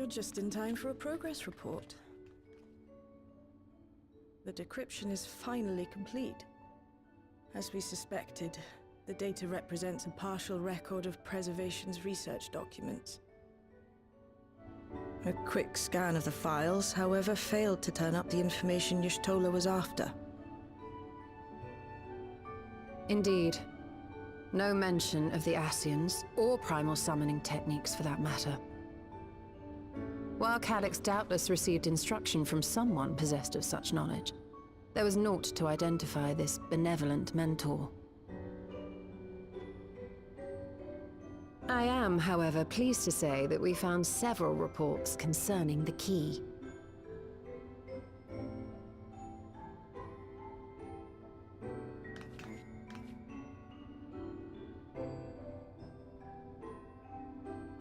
You're just in time for a progress report. The decryption is finally complete. As we suspected, the data represents a partial record of Preservation's research documents. A quick scan of the files, however, failed to turn up the information Y'shtola was after. Indeed. No mention of the Ascians, or primal summoning techniques for that matter. While Calyx doubtless received instruction from someone possessed of such knowledge, there was naught to identify this benevolent mentor. I am, however, pleased to say that we found several reports concerning the key.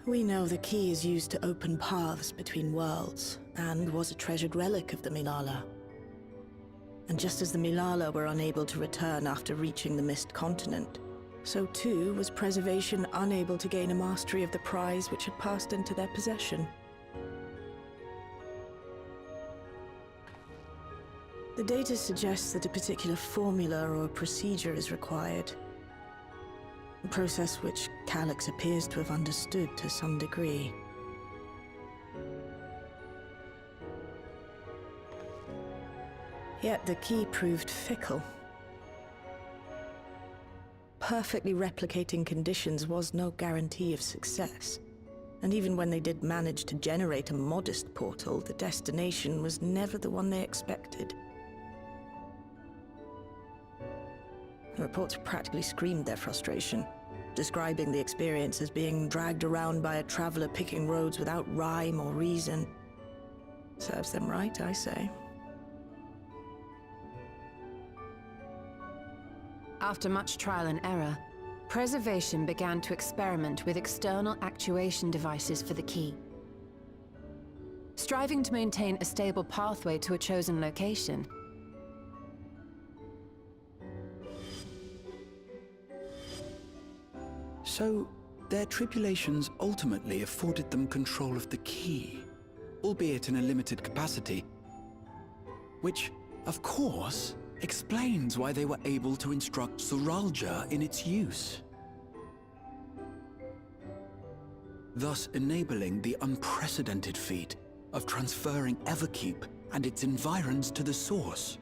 We know the key is used to open paths between worlds, and was a treasured relic of the Milala. And just as the Milala were unable to return after reaching the Mist Continent, so too was Preservation unable to gain a mastery of the prize which had passed into their possession. The data suggests that a particular formula or procedure is required. A process which Calyx appears to have understood to some degree. Yet the key proved fickle. Perfectly replicating conditions was no guarantee of success. And even when they did manage to generate a modest portal, the destination was never the one they expected. The reports practically screamed their frustration, describing the experience as being dragged around by a traveler picking roads without rhyme or reason. Serves them right, I say. After much trial and error, Preservation began to experiment with external actuation devices for the key. Striving to maintain a stable pathway to a chosen location, So, their tribulations ultimately afforded them control of the key, albeit in a limited capacity. Which, of course, explains why they were able to instruct Zoraljah in its use. Thus enabling the unprecedented feat of transferring Everkeep and its environs to the source.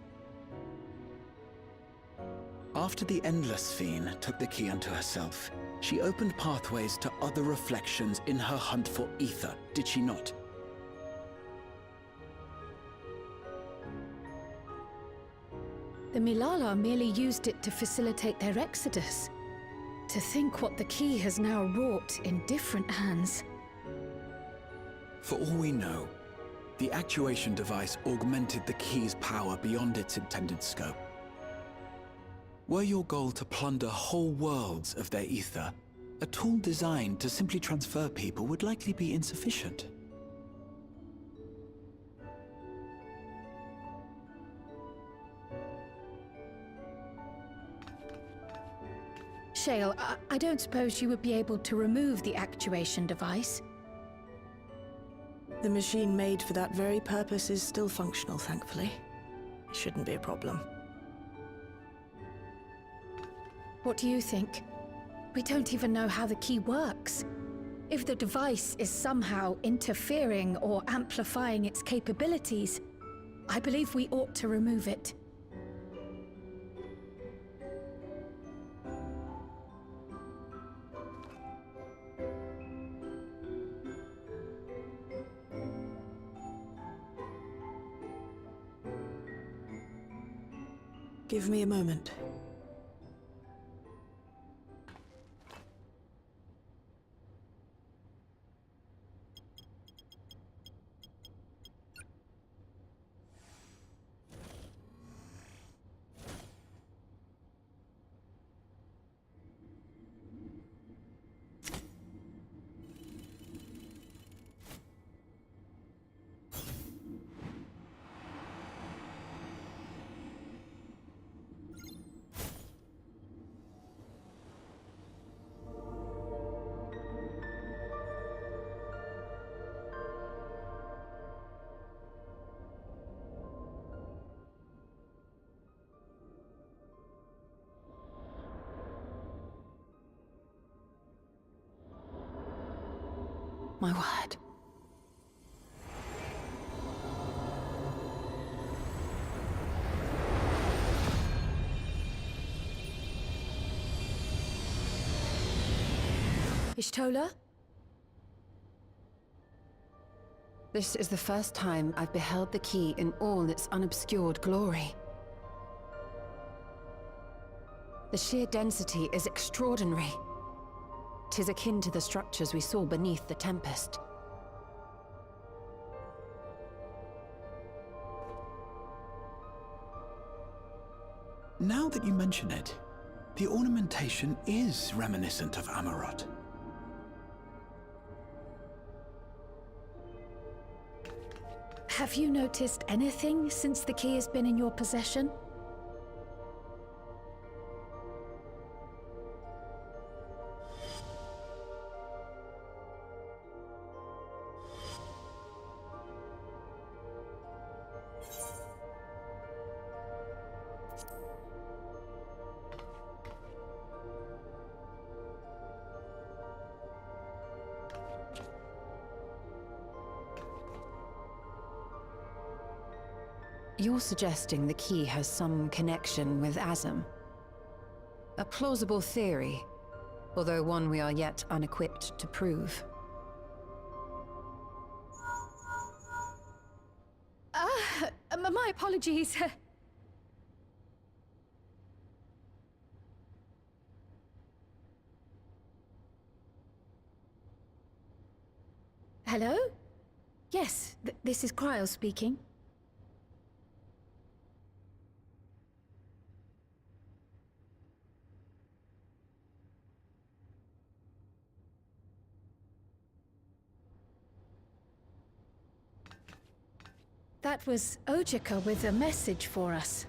After the Endless Fiend took the key unto herself, she opened pathways to other reflections in her hunt for ether, did she not? The Milala merely used it to facilitate their exodus. To think what the key has now wrought in different hands. For all we know, the actuation device augmented the key's power beyond its intended scope. Were your goal to plunder whole worlds of their ether, a tool designed to simply transfer people would likely be insufficient. Shale, I don't suppose you would be able to remove the actuation device? The machine made for that very purpose is still functional, thankfully. It shouldn't be a problem. What do you think? We don't even know how the key works. If the device is somehow interfering or amplifying its capabilities, I believe we ought to remove it. Give me a moment. My word. Ishtola? This is the first time I've beheld the key in all its unobscured glory. The sheer density is extraordinary. 'Tis akin to the structures we saw beneath the Tempest. Now that you mention it, the ornamentation is reminiscent of Amarot. Have you noticed anything since the key has been in your possession? You're suggesting the key has some connection with Azam. A plausible theory, although one we are yet unequipped to prove. My apologies. Hello? Yes, this is Cryo speaking. That was Ojika with a message for us.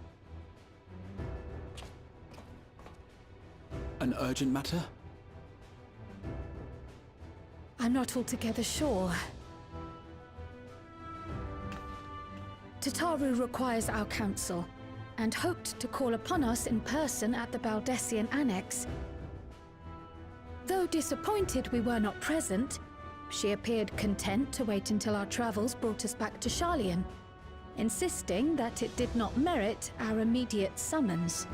An urgent matter? I'm not altogether sure. Tataru requires our counsel, and hoped to call upon us in person at the Baldessian Annex. Though disappointed we were not present, she appeared content to wait until our travels brought us back to Sharlayan, insisting that it did not merit our immediate summons.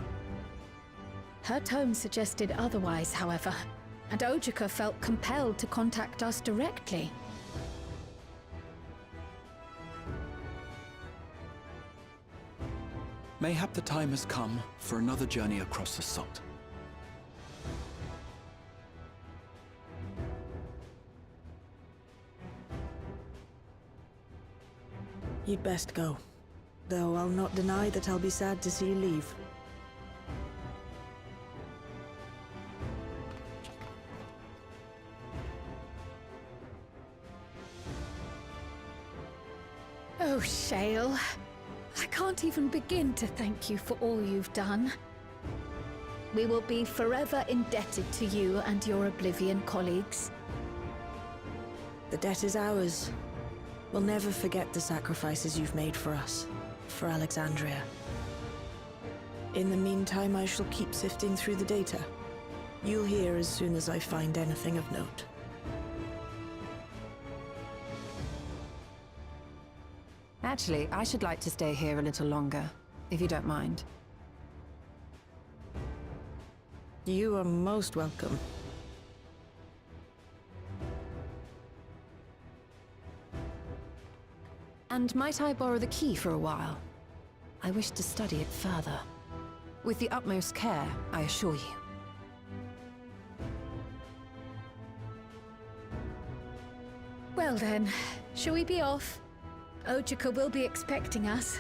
Her tone suggested otherwise, however, and Ojika felt compelled to contact us directly. Mayhap the time has come for another journey across the Salt. You'd best go. Though I'll not deny that I'll be sad to see you leave. Oh, Shale. I can't even begin to thank you for all you've done. We will be forever indebted to you and your Oblivion colleagues. The debt is ours. We'll never forget the sacrifices you've made for us, for Alexandria. In the meantime, I shall keep sifting through the data. You'll hear as soon as I find anything of note. Actually, I should like to stay here a little longer, if you don't mind. You are most welcome. And might I borrow the key for a while? I wish to study it further. With the utmost care, I assure you. Well then, shall we be off? Ojika will be expecting us.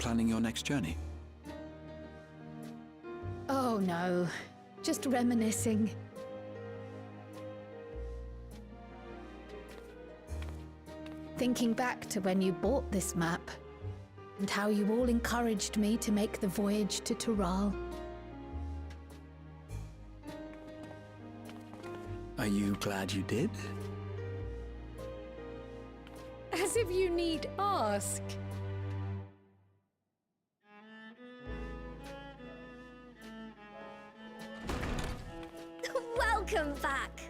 planning your next journey? Oh no, just reminiscing. Thinking back to when you bought this map, and how you all encouraged me to make the voyage to Tural. Are you glad you did? As if you need ask. Welcome back!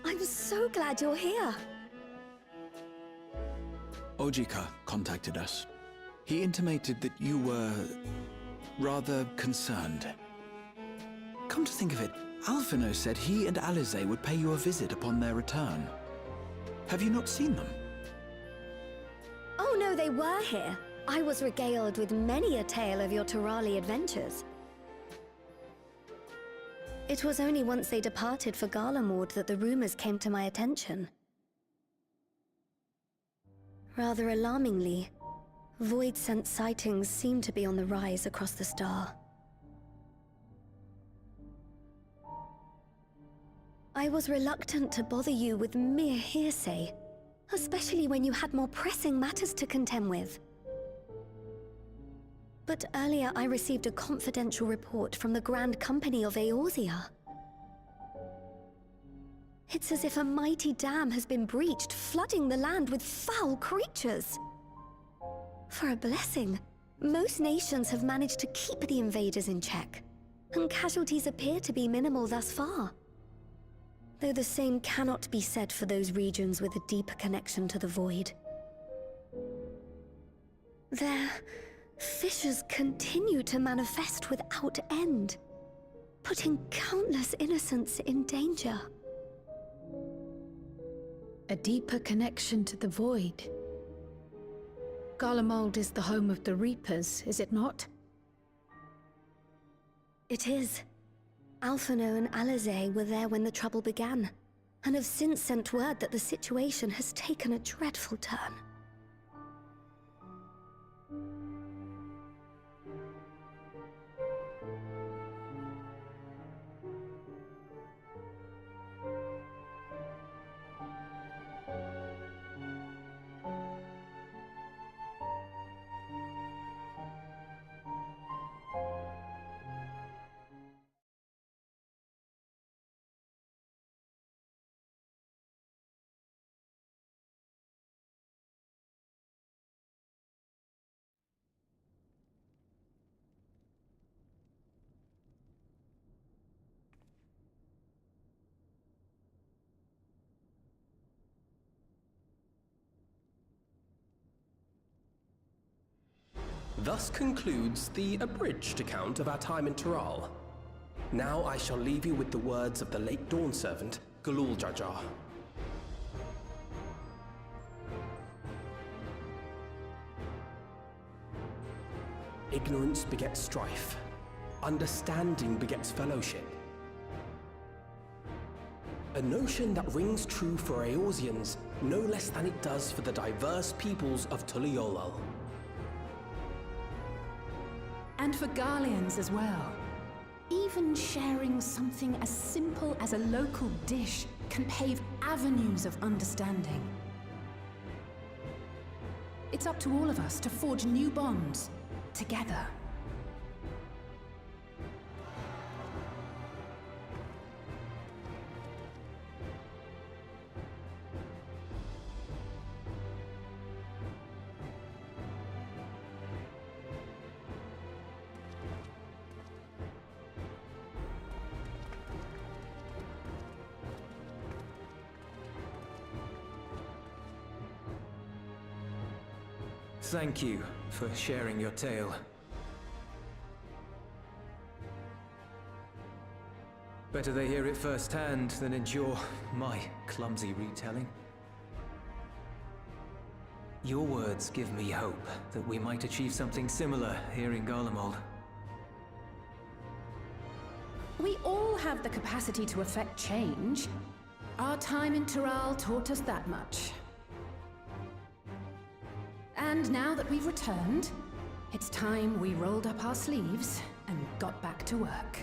I'm so glad you're here. Ojika contacted us. He intimated that you were rather concerned. Come to think of it, Alphino said he and Alize would pay you a visit upon their return. Have you not seen them? Oh no, they were here. I was regaled with many a tale of your Turali adventures. It was only once they departed for Garlemord that the rumors came to my attention. Rather alarmingly, void-sent sightings seem to be on the rise across the star. I was reluctant to bother you with mere hearsay, especially when you had more pressing matters to contend with. But earlier I received a confidential report from the Grand Company of Eorzea. It's as if a mighty dam has been breached, flooding the land with foul creatures. For a blessing, most nations have managed to keep the invaders in check, and casualties appear to be minimal thus far. Though the same cannot be said for those regions with a deeper connection to the void. Their fissures continue to manifest without end, putting countless innocents in danger. A deeper connection to the void. Garlemald is the home of the Reapers, is it not? It is. Alphino and Alize were there when the trouble began, and have since sent word that the situation has taken a dreadful turn. Thus concludes the abridged account of our time in Tural. Now I shall leave you with the words of the late Dawn Servant, Galul Jajar. Ignorance begets strife. Understanding begets fellowship. A notion that rings true for Eorzeans no less than it does for the diverse peoples of Tuliolal. And for Garleans as well. Even sharing something as simple as a local dish can pave avenues of understanding. It's up to all of us to forge new bonds, together. Thank you for sharing your tale. Better they hear it firsthand than endure my clumsy retelling. Your words give me hope that we might achieve something similar here in Garlemald. We all have the capacity to affect change. Our time in Tyrell taught us that much. And now that we've returned, it's time we rolled up our sleeves and got back to work.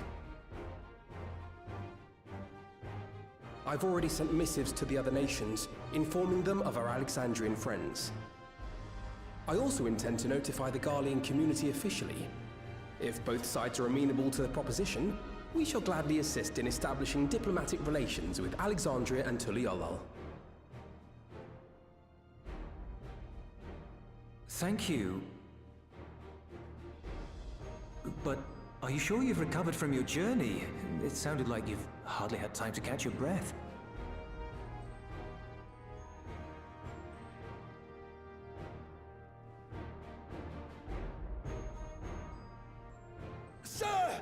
I've already sent missives to the other nations, informing them of our Alexandrian friends. I also intend to notify the Garlean community officially. If both sides are amenable to the proposition, we shall gladly assist in establishing diplomatic relations with Alexandria and Tuliolol. Thank you. But are you sure you've recovered from your journey? It sounded like you've hardly had time to catch your breath. Sir!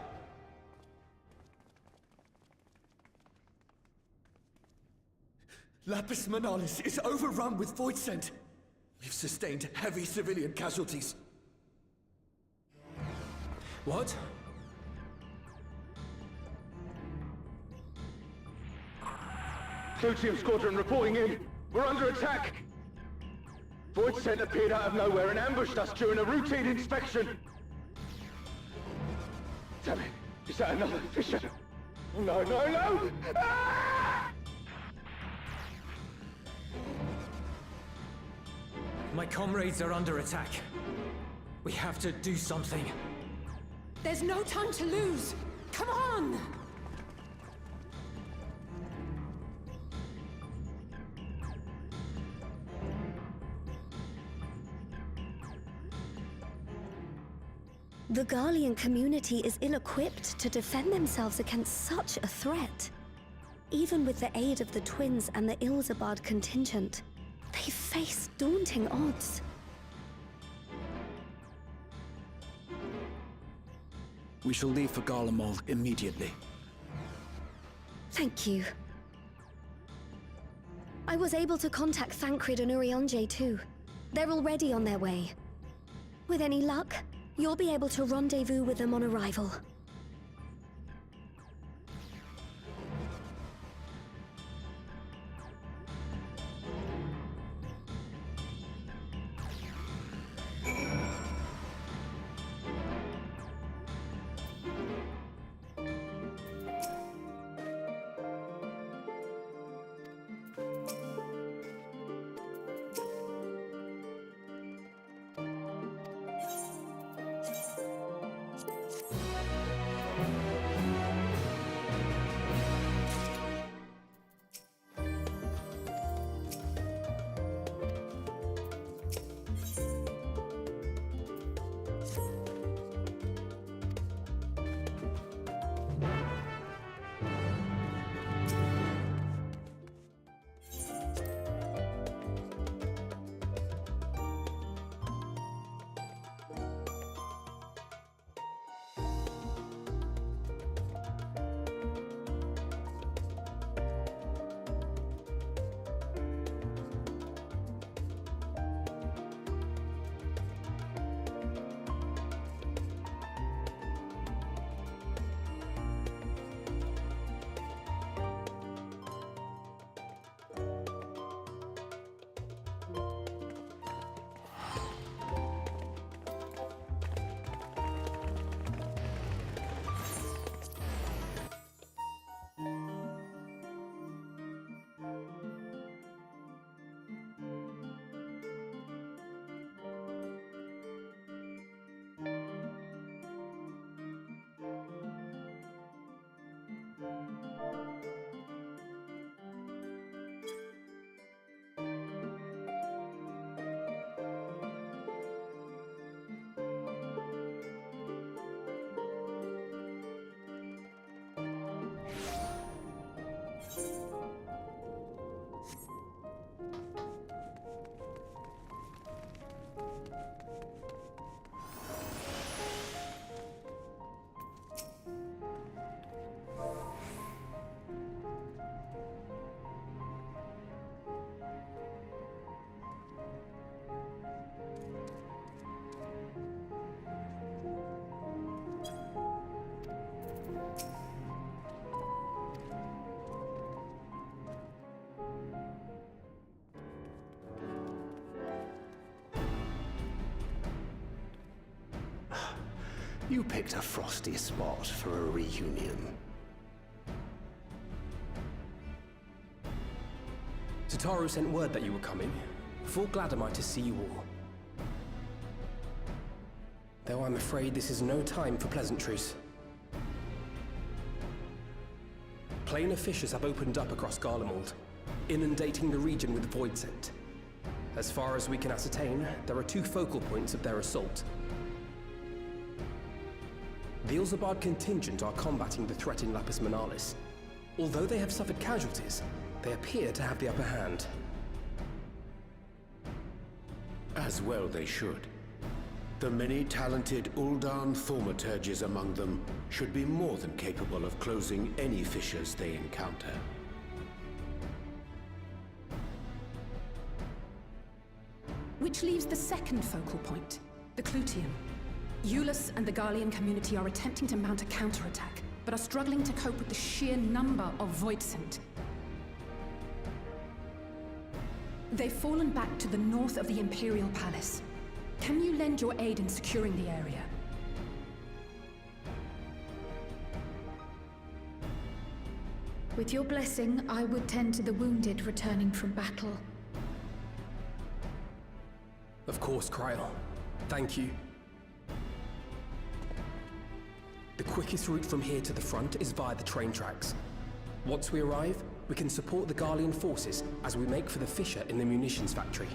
Lapis Manalis is overrun with void scent. We've sustained heavy civilian casualties. What? SoonTM squadron reporting in. We're under attack. Void scent appeared out of nowhere and ambushed us during a routine inspection. Damn it! Is that another Fisher? Oh, no, no, no! Ah! My comrades are under attack. We have to do something. There's no time to lose! Come on! The Garlean community is ill-equipped to defend themselves against such a threat. Even with the aid of the twins and the Ilzabard contingent, they face daunting odds. We shall leave for Garlemald immediately. Thank you. I was able to contact Thancred and Urianger too. They're already on their way. With any luck, you'll be able to rendezvous with them on arrival. You picked a frosty spot for a reunion. Tataru sent word that you were coming. Full glad am I to see you all. Though I'm afraid this is no time for pleasantries. Planar fissures have opened up across Garlemald, inundating the region with void scent. As far as we can ascertain, there are 2 focal points of their assault. The Ilzabard contingent are combating the threat in Lapis Manalis. Although they have suffered casualties, they appear to have the upper hand. As well they should. The many talented Uldan thaumaturges among them should be more than capable of closing any fissures they encounter. Which leaves the second focal point, the Clutium. Eulus and the Garlean community are attempting to mount a counterattack, but are struggling to cope with the sheer number of voidsent. They've fallen back to the north of the Imperial Palace. Can you lend your aid in securing the area? With your blessing, I would tend to the wounded returning from battle. Of course, Kryl. Thank you. The quickest route from here to the front is via the train tracks. Once we arrive, we can support the Garlean forces as we make for the fissure in the munitions factory.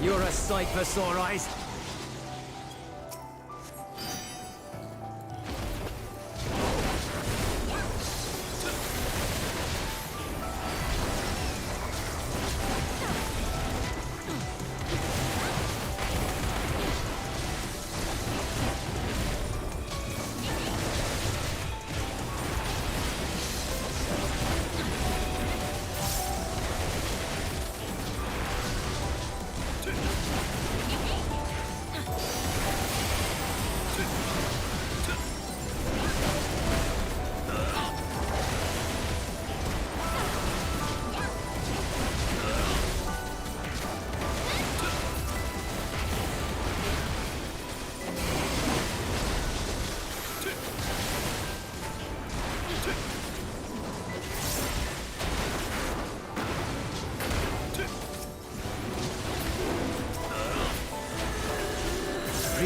You're a sight for sore eyes.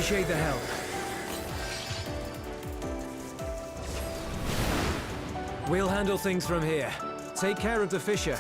Appreciate the help. We'll handle things from here. Take care of the fissure.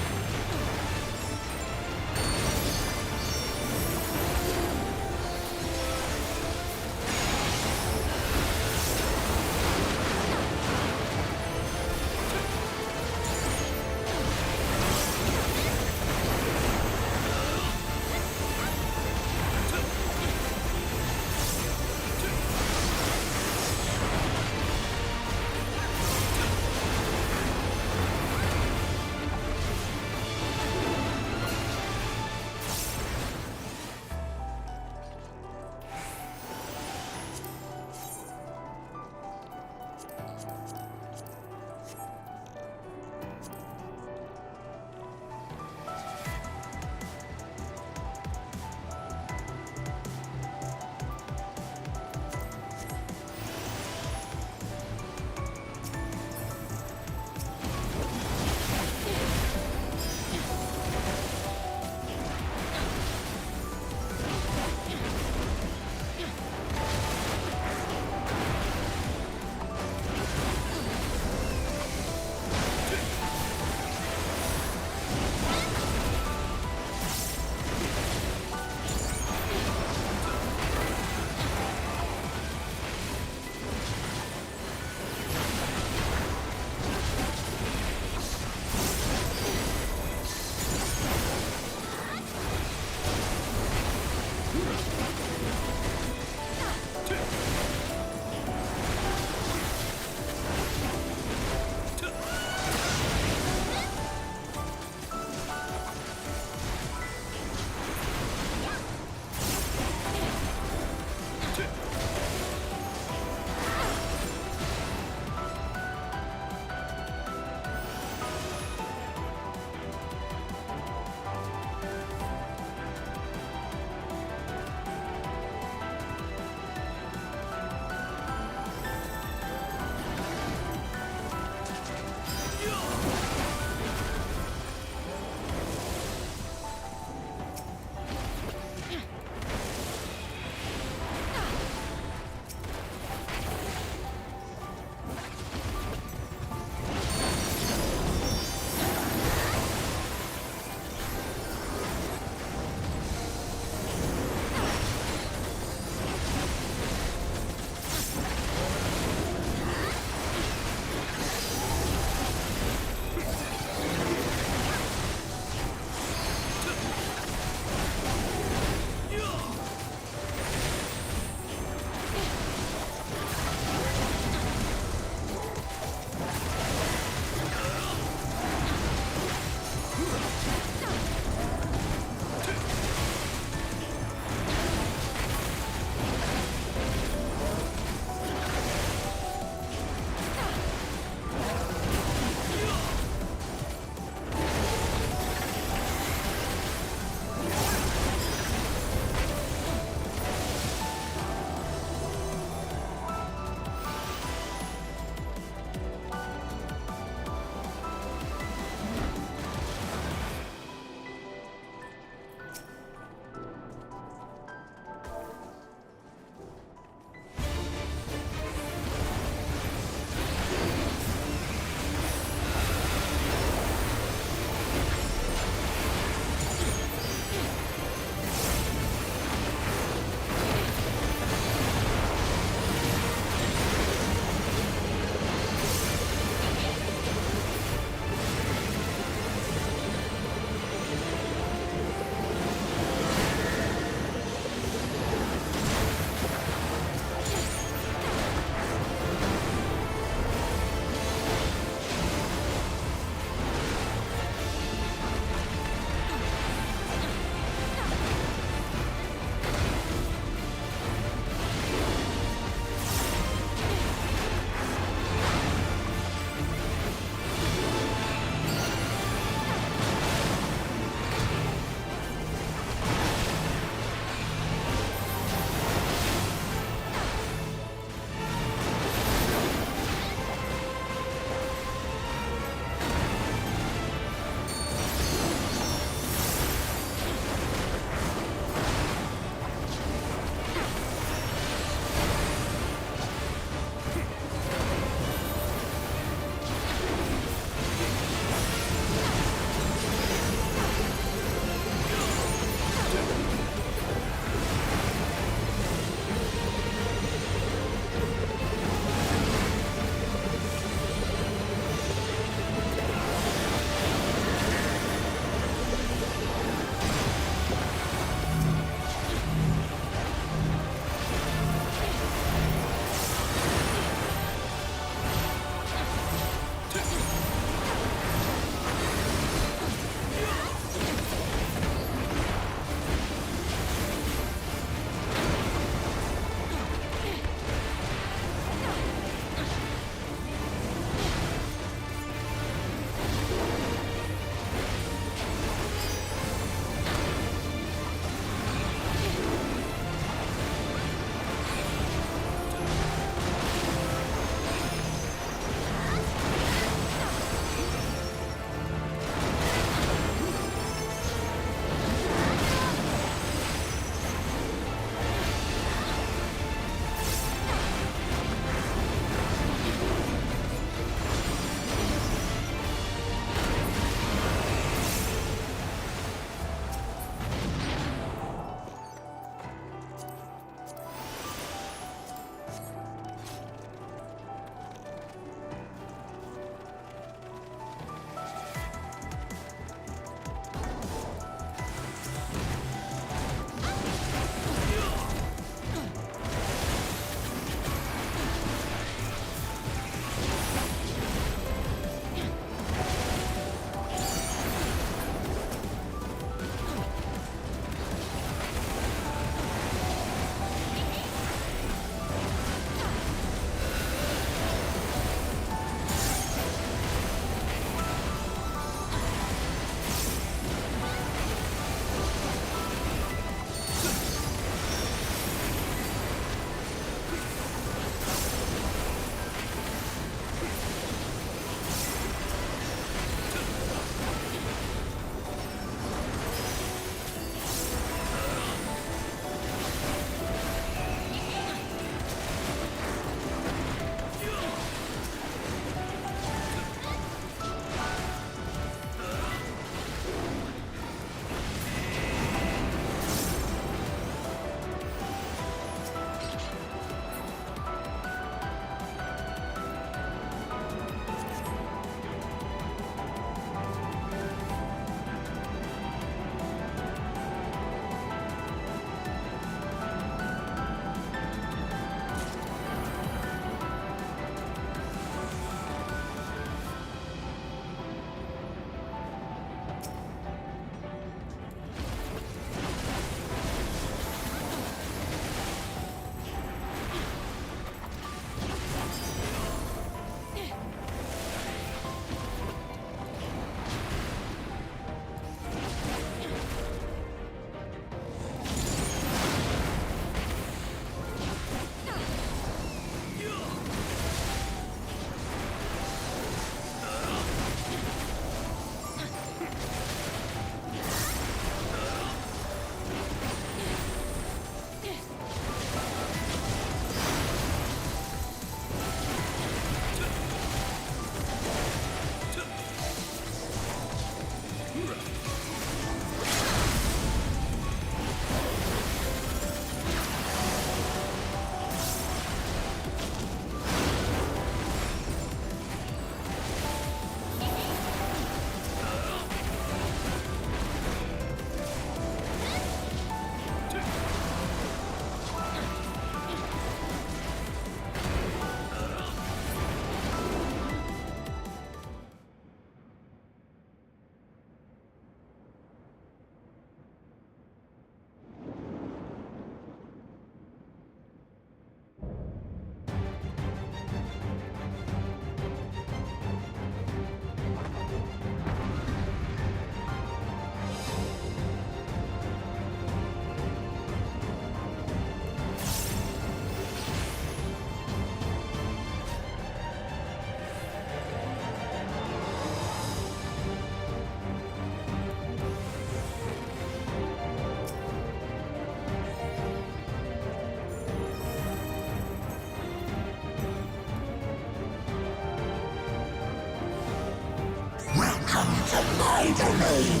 to my domain,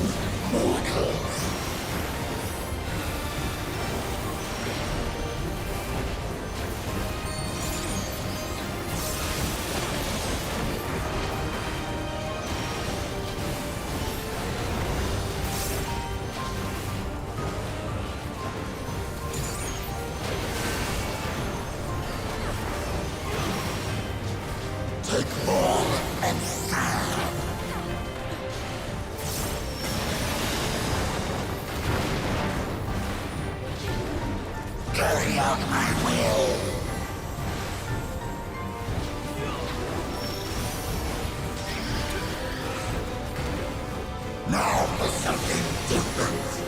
mortals. Take more and serve. Carry out my will. Now for something different.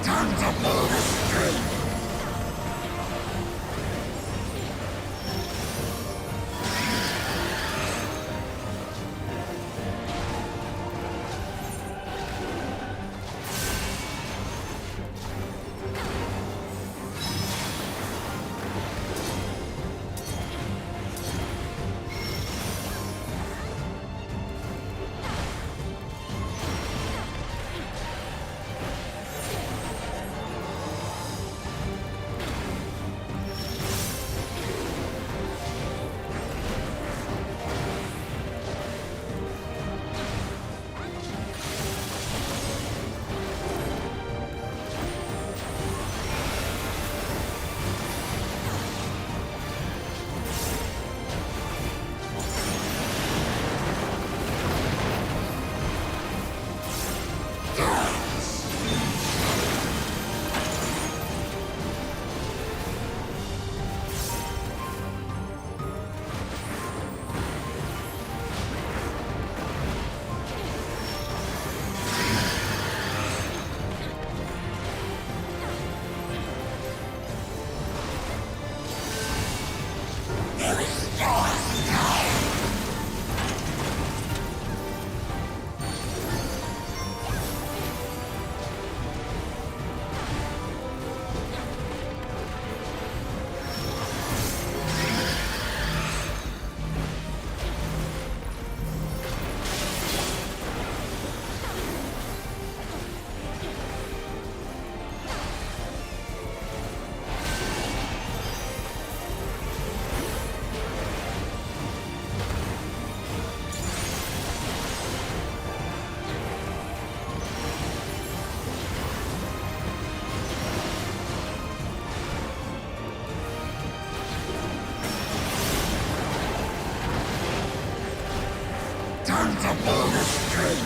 Time to pull the string. Time to pull the string.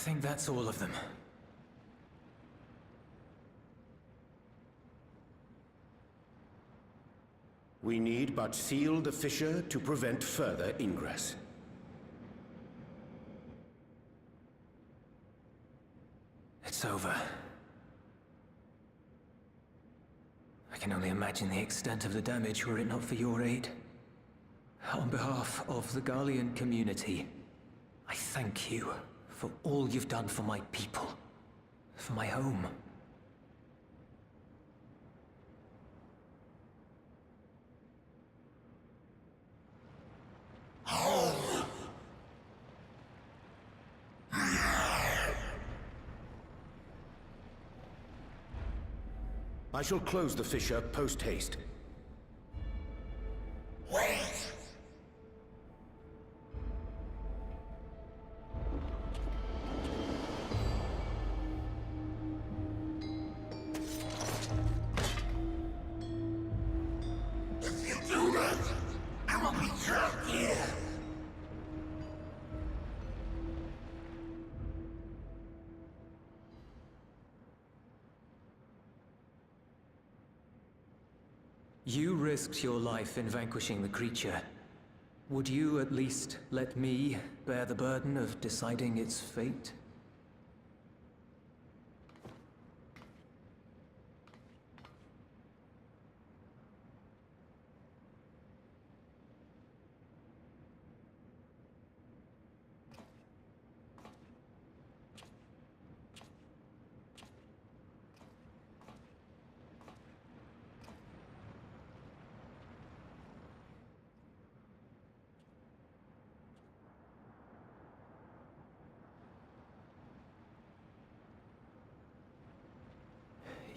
think that's all of them. We need but seal the fissure to prevent further ingress. It's over. I can only imagine the extent of the damage were it not for your aid. On behalf of the Garlean community, I thank you for all you've done for my people, for my home. I shall close the fissure post-haste. Wait! If you do that, I will be trapped here. You risked your life in vanquishing the creature. Would you at least let me bear the burden of deciding its fate?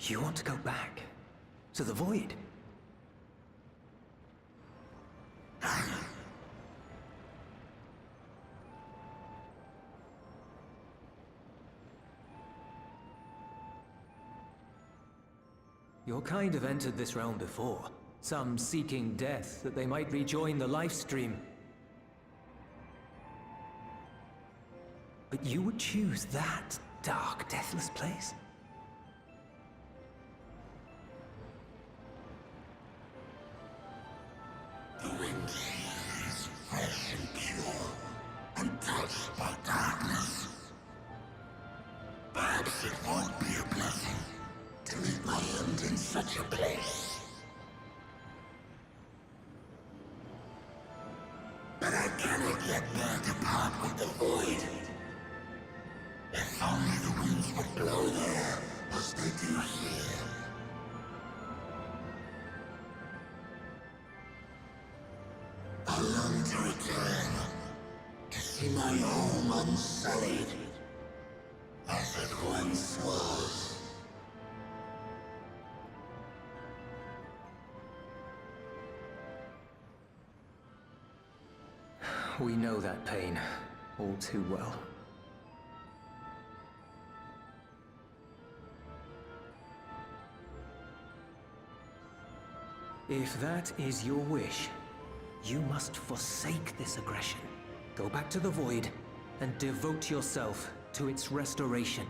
You want to go back? To the void? Your kind have entered this realm before. Some seeking death that they might rejoin the life stream. But you would choose that dark, deathless place? The wind is fresh and pure, untouched by darkness. Perhaps it won't be a blessing to meet my end in such a place. But I cannot yet bear to part with the void. If only the winds would blow there, as they do here. I long to return, to see my home unsullied, as it once was. We know that pain all too well. If that is your wish, you must forsake this aggression. Go back to the void and devote yourself to its restoration.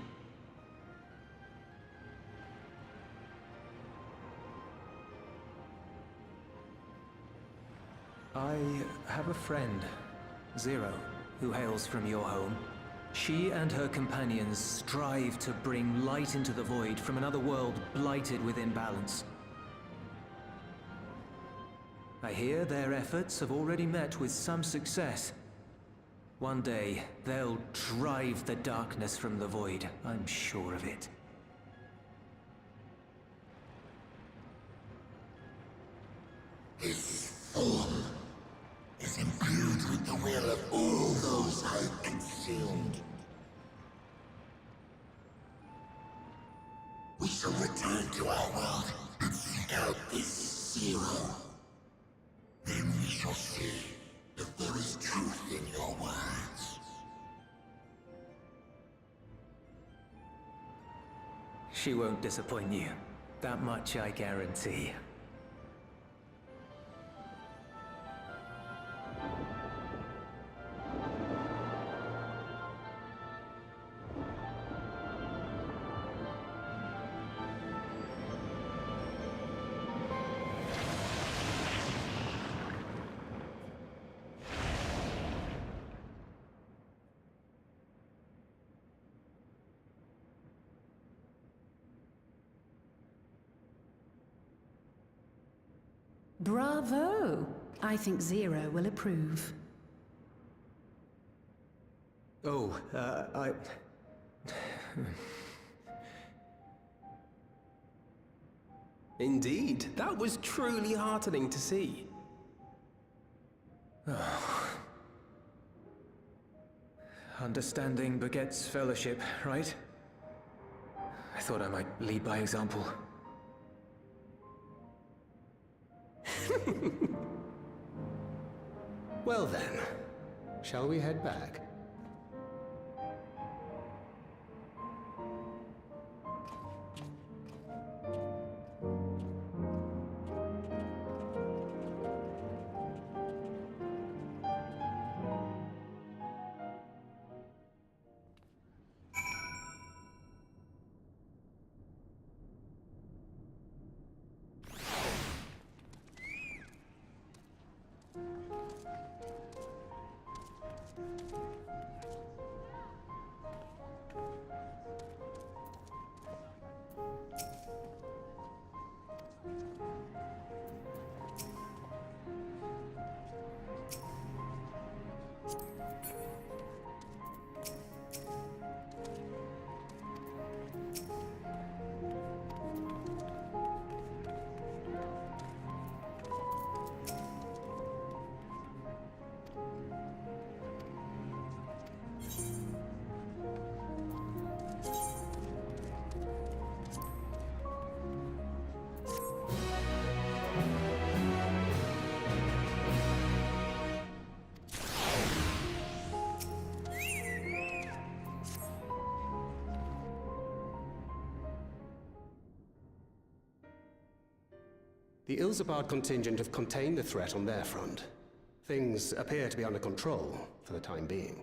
I have a friend, Zero, who hails from your home. She and her companions strive to bring light into the void from another world blighted with imbalance. I hear their efforts have already met with some success. One day, they'll drive the darkness from the void, I'm sure of it. This form is imbued with the will of all those I've consumed. We shall return to our world and seek out this Zero. Then we shall see if there is truth in your words. She won't disappoint you. That much I guarantee. Bravo! I think Zero will approve. Oh, Indeed, that was truly heartening to see. Understanding begets fellowship, right? I thought I might lead by example. Well then, shall we head back? The Ilzabard contingent have contained the threat on their front. Things appear to be under control, for the time being.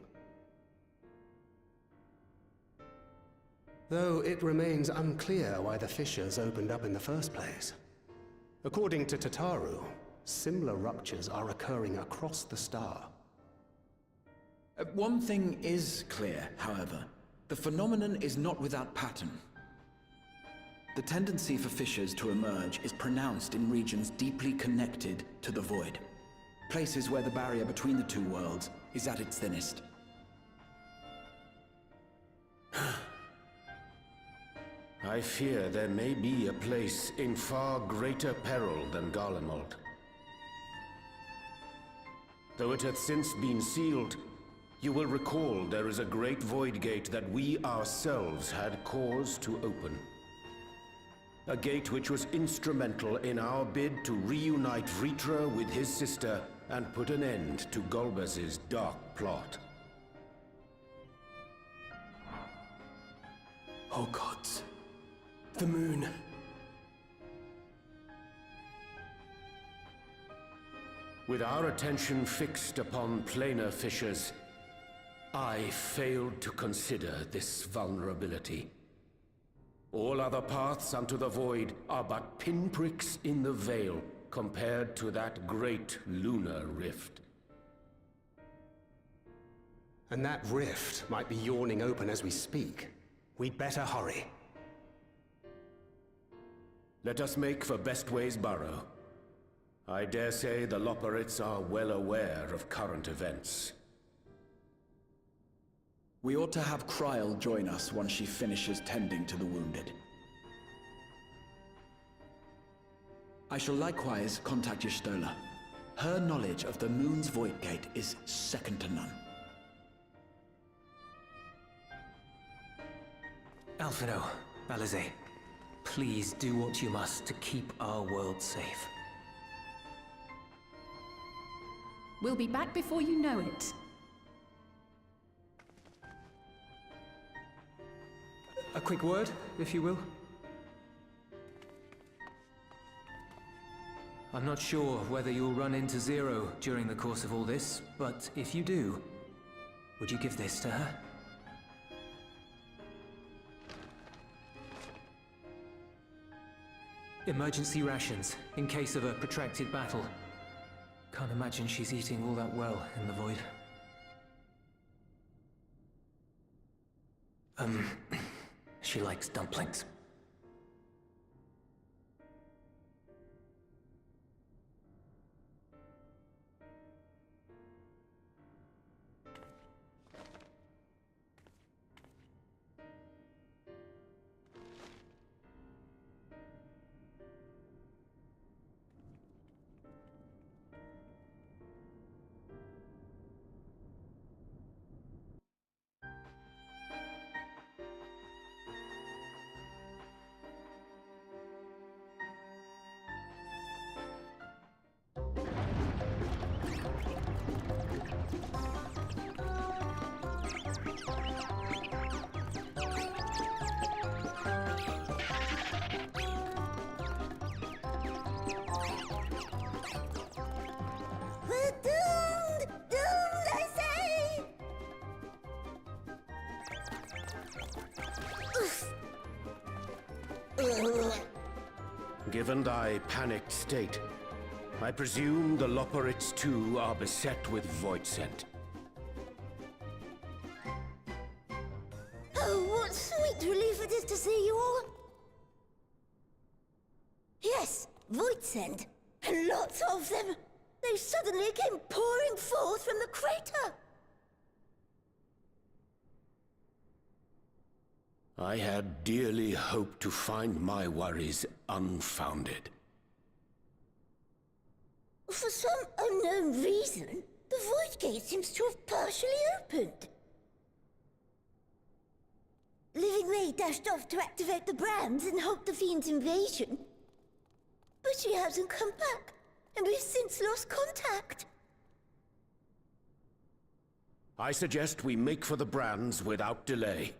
Though it remains unclear why the fissures opened up in the first place. According to Tataru, similar ruptures are occurring across the star. One thing is clear, however. The phenomenon is not without pattern. The tendency for fissures to emerge is pronounced in regions deeply connected to the void. Places where the barrier between the two worlds is at its thinnest. I fear there may be a place in far greater peril than Garlemald. Though it hath since been sealed, you will recall there is a great void gate that we ourselves had cause to open. A gate which was instrumental in our bid to reunite Vritra with his sister and put an end to Golbez's dark plot. Oh gods. The moon. With our attention fixed upon planar fissures, I failed to consider this vulnerability. All other paths unto the void are but pinpricks in the veil compared to that great lunar rift. And that rift might be yawning open as we speak. We'd better hurry. Let us make for Bestway's burrow. I dare say the Loporrits are well aware of current events. We ought to have Kryl join us once she finishes tending to the wounded. I shall likewise contact Y'shtola. Her knowledge of the moon's void gate is second to none. Alphino, Alize, please do what you must to keep our world safe. We'll be back before you know it. A quick word, if you will. I'm not sure whether you'll run into Zero during the course of all this, but if you do, would you give this to her? Emergency rations, in case of a protracted battle. Can't imagine she's eating all that well in the void. She likes dumplings. We're doomed! Doomed, I say! Given thy panicked state, I presume the Loporrits too are beset with void scent. Oh, what sweet relief it is to see you all! Yes, void scent, and lots of them! They suddenly came pouring forth from the crater! I had dearly hoped to find my worries unfounded. For some unknown reason, the void gate seems to have partially opened. Living May dashed off to activate the brands and halt the fiend's invasion. But she hasn't come back, and we've since lost contact. I suggest we make for the brands without delay.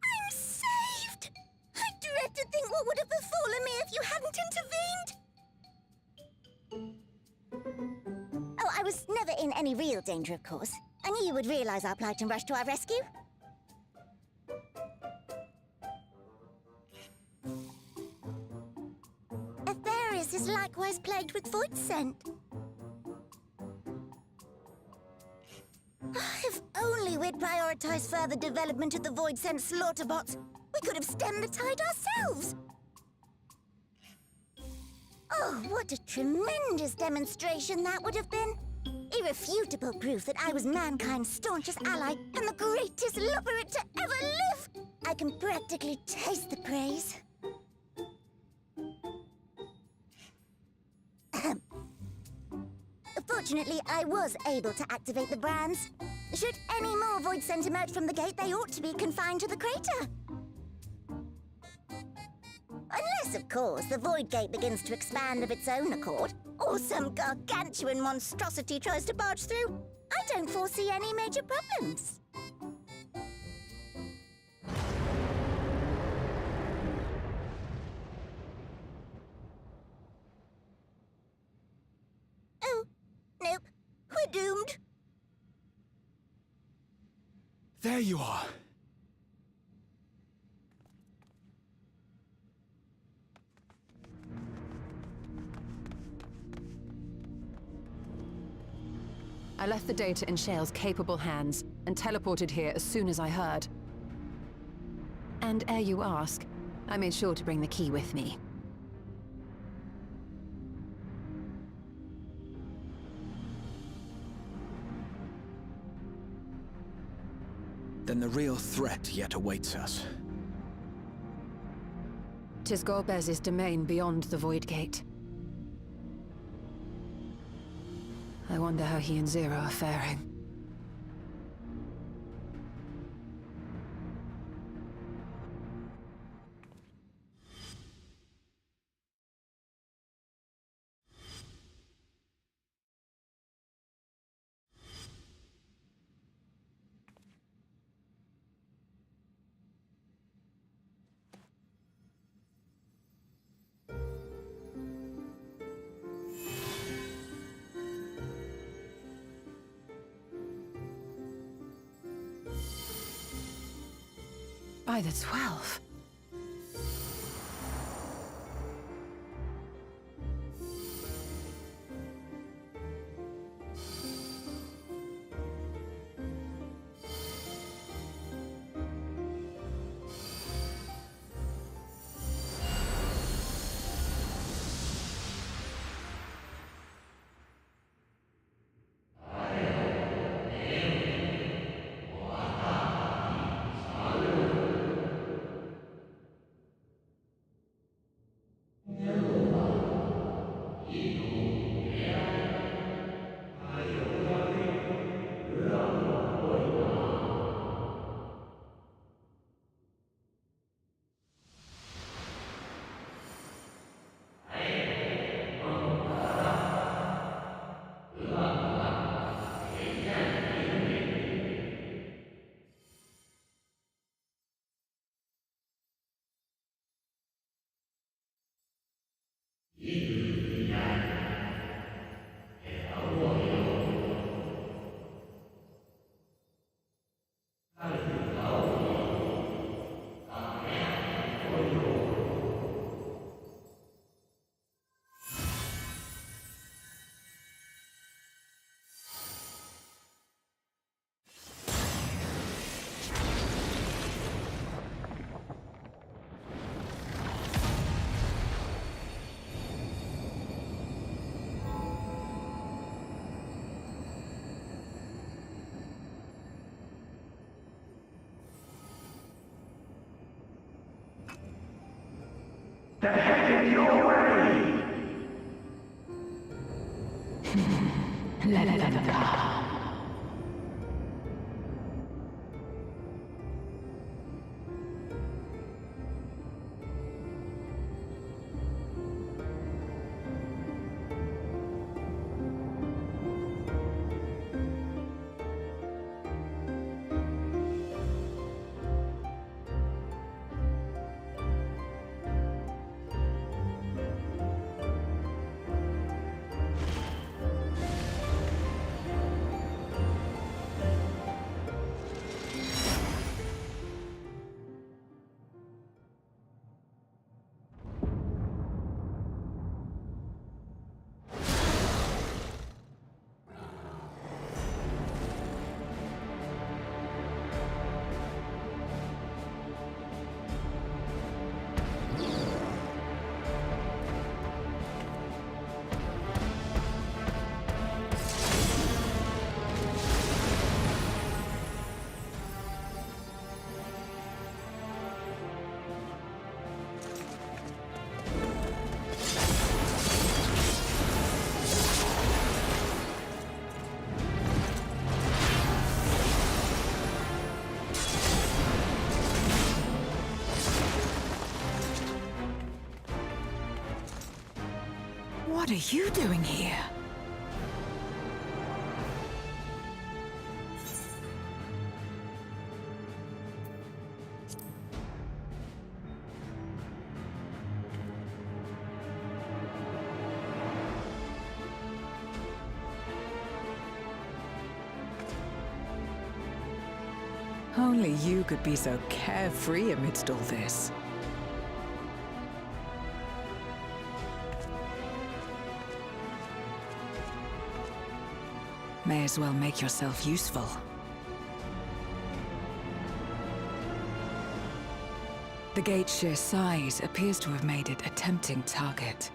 I'm saved! I dread to think what would have befallen me if you hadn't intervened! Oh, I was never in any real danger, of course. I knew you would realize our plight and rush to our rescue. Aetherius is likewise plagued with void scent. If only we'd prioritized further development of the void scent slaughter bots, we could have stemmed the tide ourselves. Oh, what a tremendous demonstration that would have been. Irrefutable proof that I was mankind's staunchest ally and the greatest Loporrit to ever live. I can practically taste the praise. Fortunately, I was able to activate the brands. Should any more void scent emerge from the gate, they ought to be confined to the crater. Unless, of course, the void gate begins to expand of its own accord, or some gargantuan monstrosity tries to barge through. I don't foresee any major problems. Oh, nope. We're doomed. There you are. I left the data in Shale's capable hands and teleported here as soon as I heard. And ere you ask, I made sure to bring the key with me. Then the real threat yet awaits us. 'Tis Golbez's domain beyond the Void Gate. I wonder how he and Zero are faring. By the 12. They're headed your way! Let them come. What are you doing here? Only you could be so carefree amidst all this. May as well make yourself useful. The gate's sheer size appears to have made it a tempting target.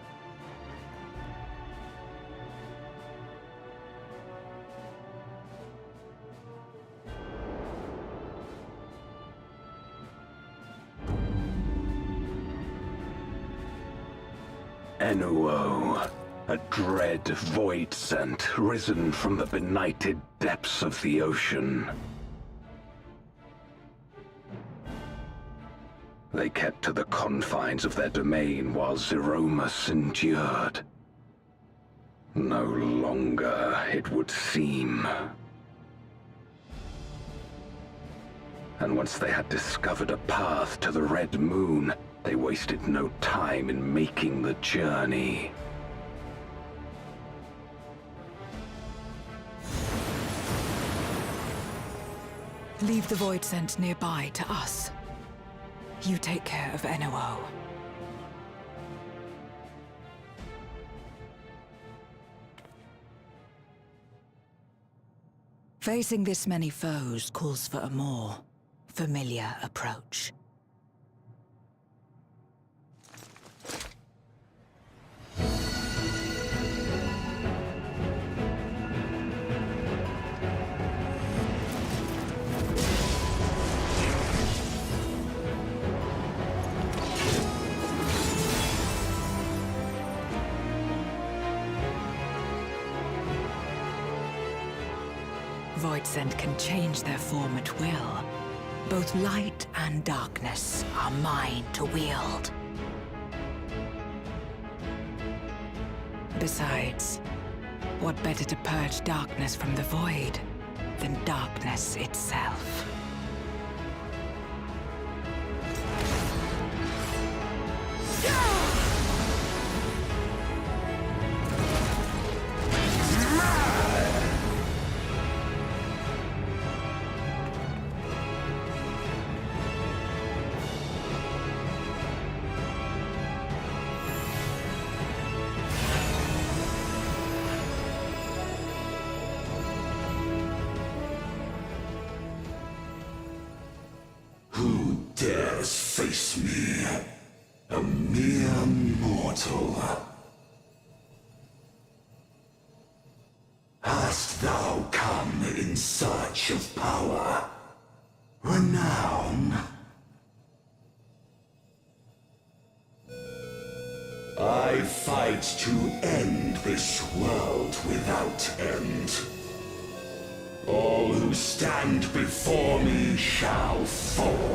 Enuo, a dread void scent risen from the benighted depths of the ocean. They kept to the confines of their domain while Zeromus endured. No longer, it would seem. And once they had discovered a path to the Red Moon, they wasted no time in making the journey. Leave the void scent nearby to us. You take care of Enuo. Facing this many foes calls for a more familiar approach. Void scent can change their form at will. Both light and darkness are mine to wield. Besides, what better to purge darkness from the void than darkness itself? Who dares face me? A mere mortal. Hast thou come in search of power? Renown? I fight to end this world without end. All who stand before me shall fall.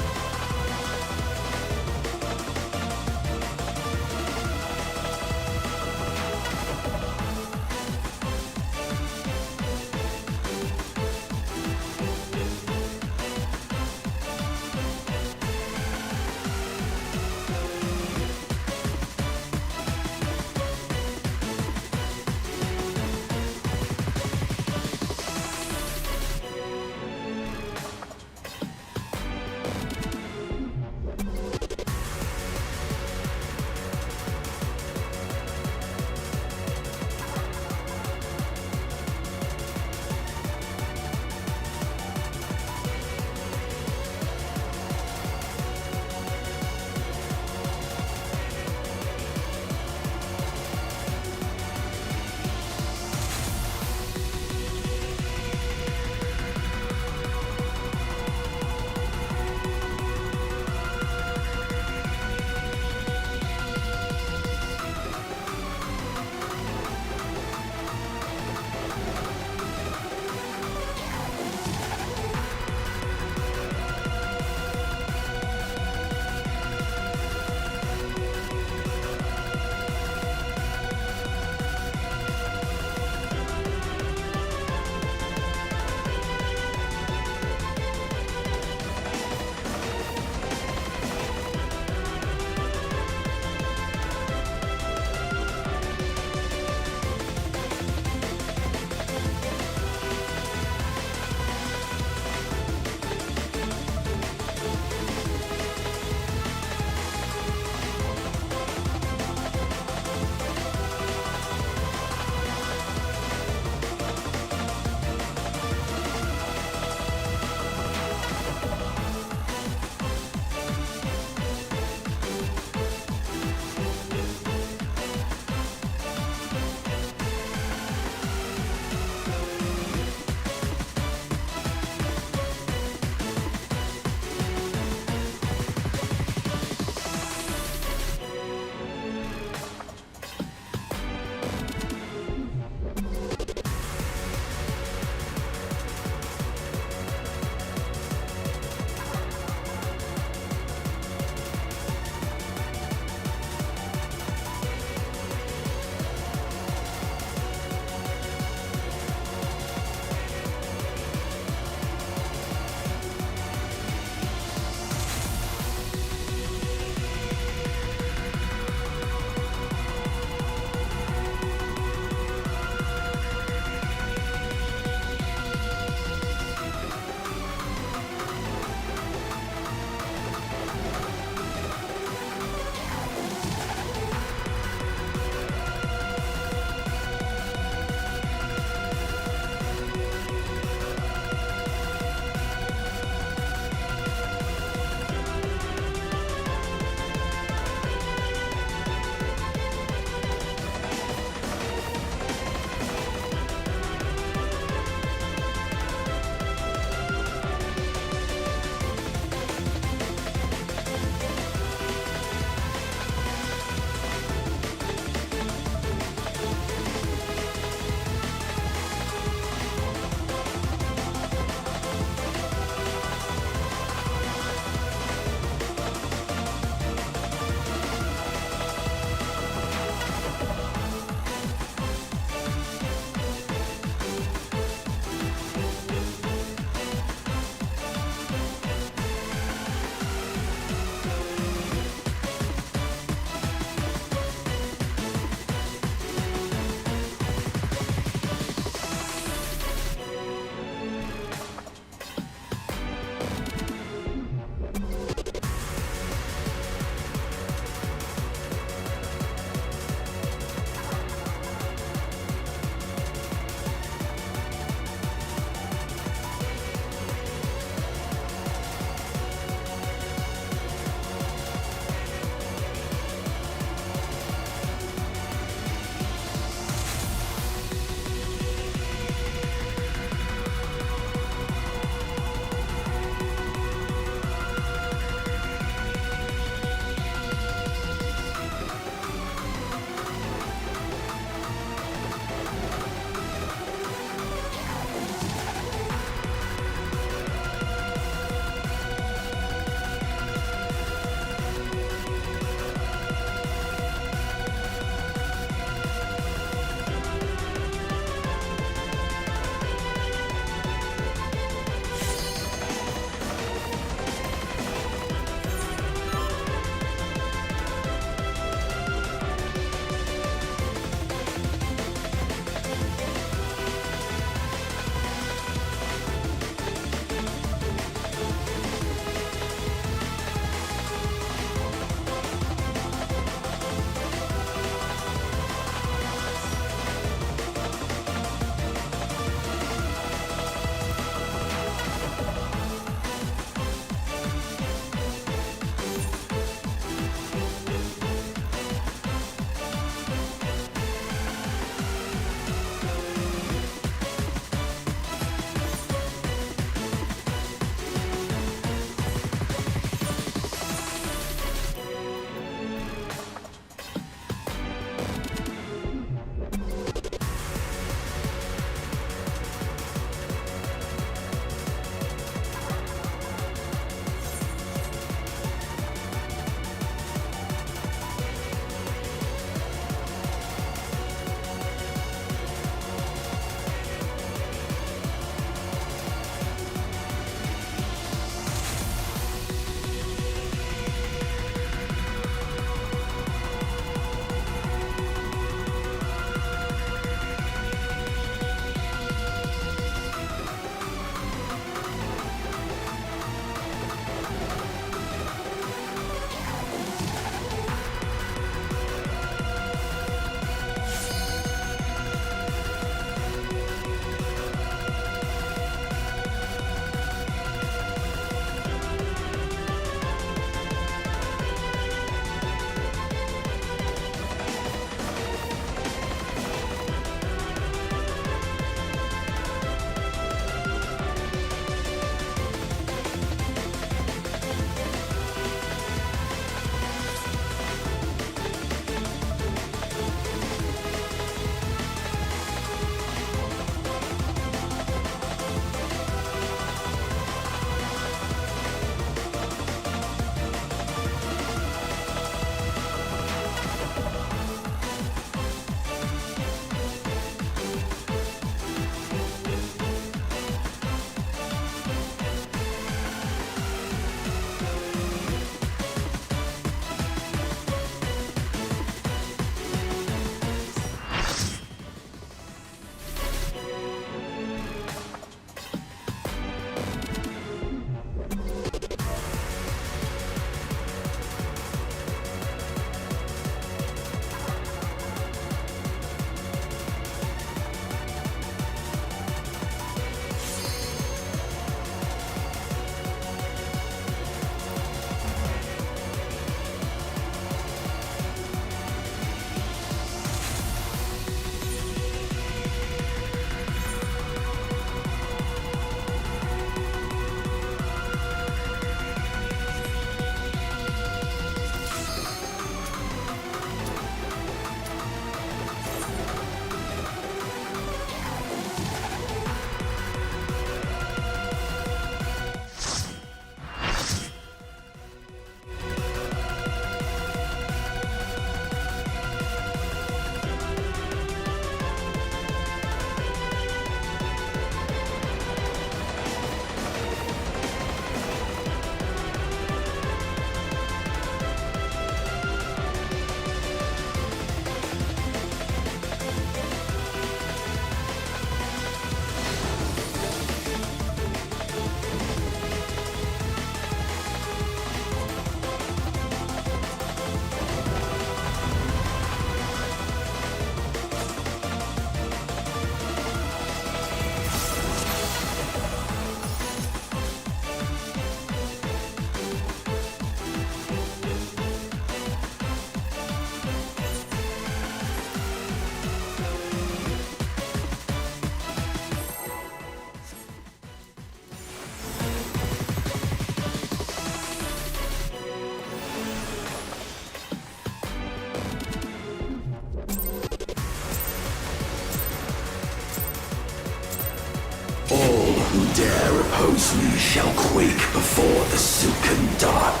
We shall quake before the silken dark.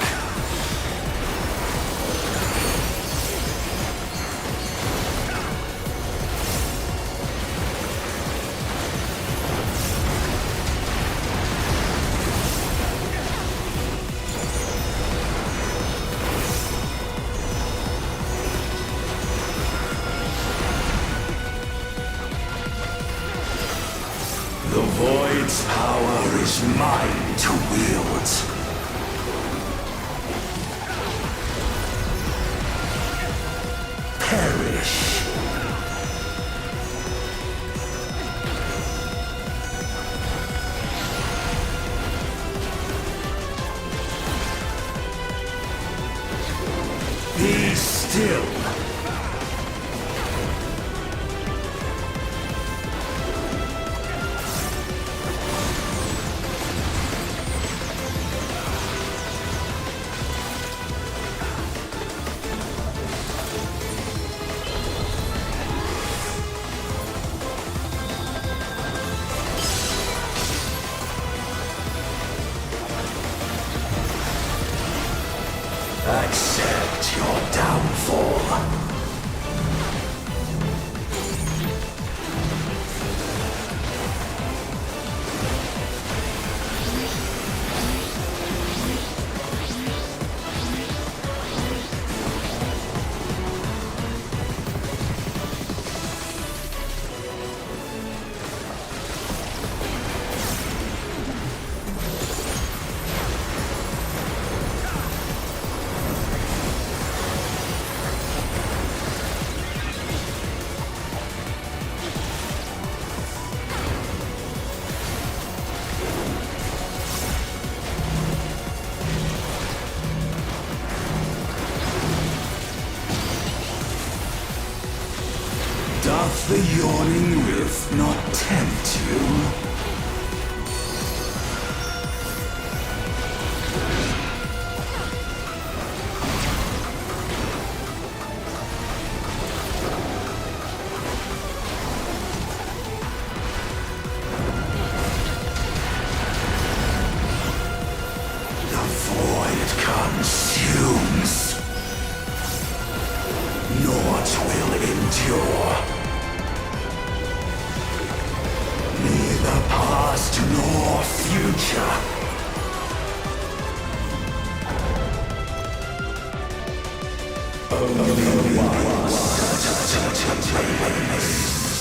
The Void's power is mine to wield. Perish. Be still. Accept your downfall. Doth the yawning rift not tempt you? The void consumes. Naught will endure. Neither past nor future. Only one certain remains.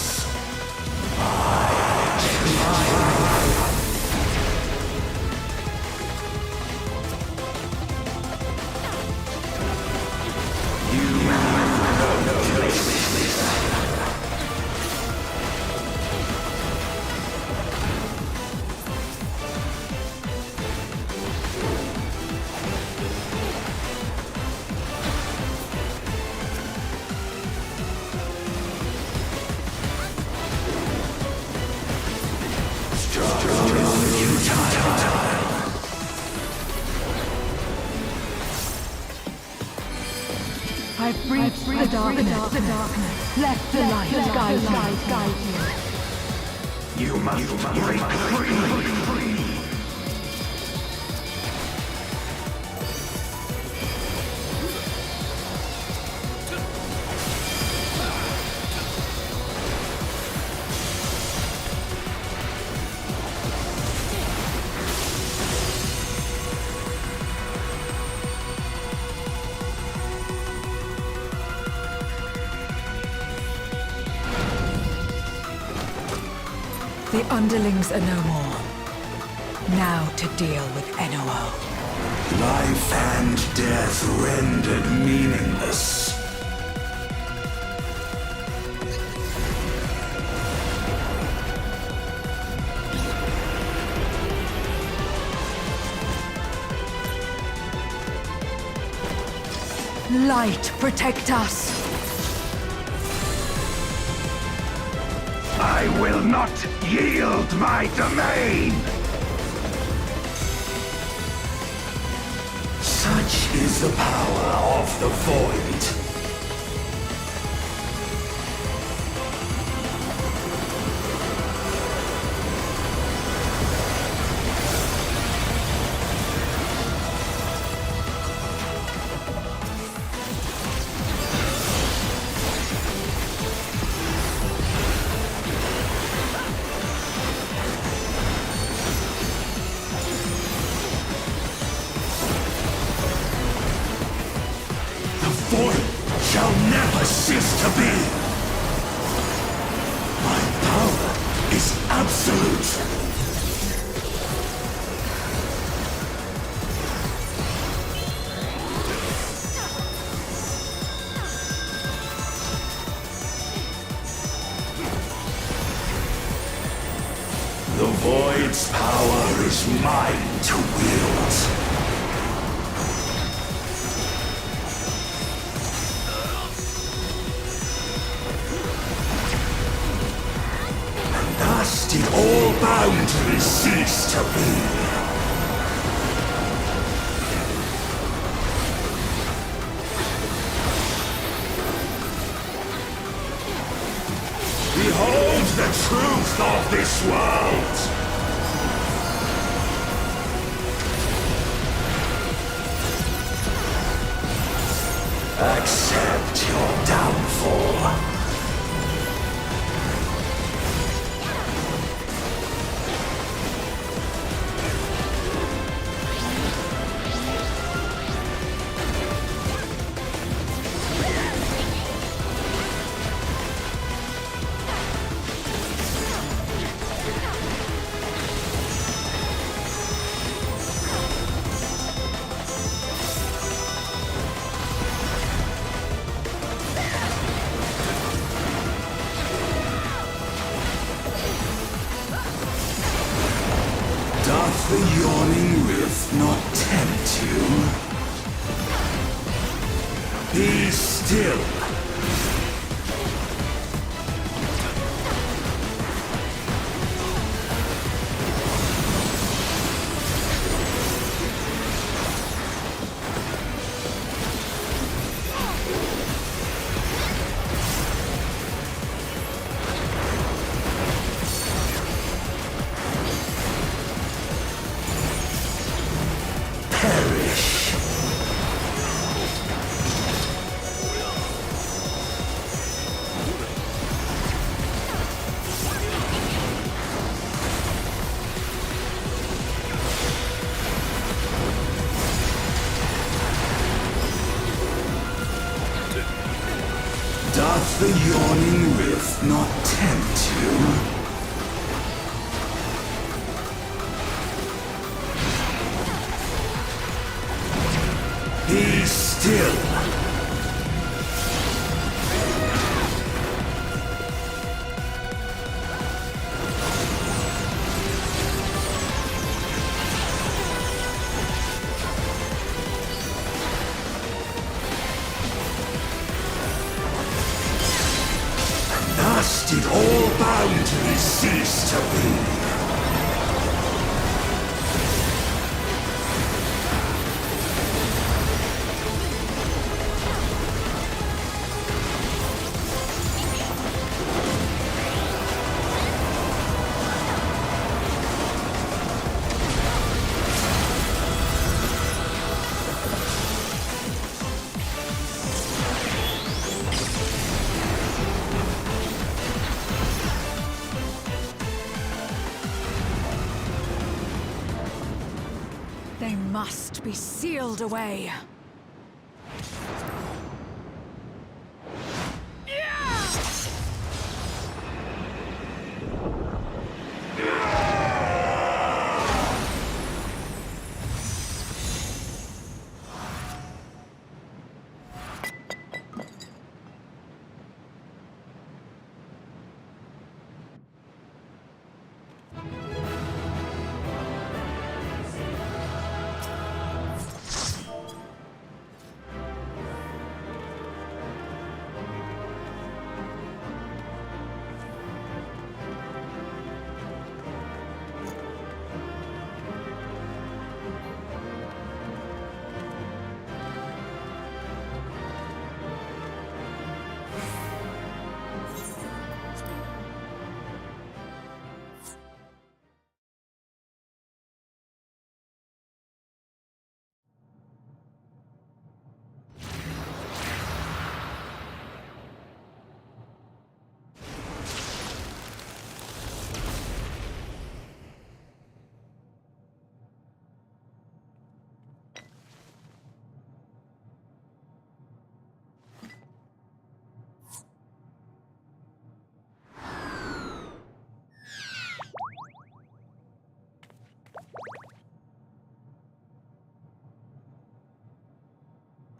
I've breached the darkness. Let the light guide you. You must break free. The underlings are no more. Now to deal with NOO. Life and death rendered meaningless. Light, protect us! I will not yield my domain! Such is the power of the Void. has ceased to be. My power is absolute. The Void's power is mine to wield. And thus did all boundaries cease to be. Behold the truth of this world! Accept your downfall. Doth the yawning rift not tempt you? Be still. Perish. Doth the yawning rift not tempt you? Be still. And thus did all boundaries cease to be. They must be sealed away.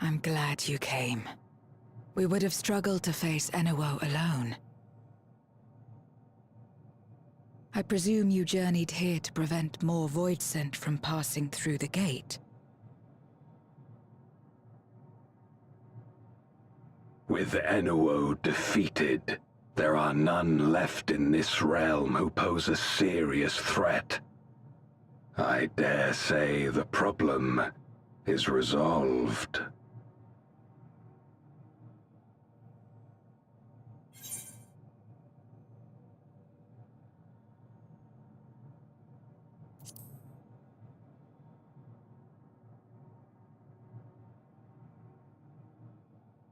I'm glad you came. We would have struggled to face Enuo alone. I presume you journeyed here to prevent more Void Scent from passing through the gate. With Enuo defeated, there are none left in this realm who pose a serious threat. I dare say the problem is resolved.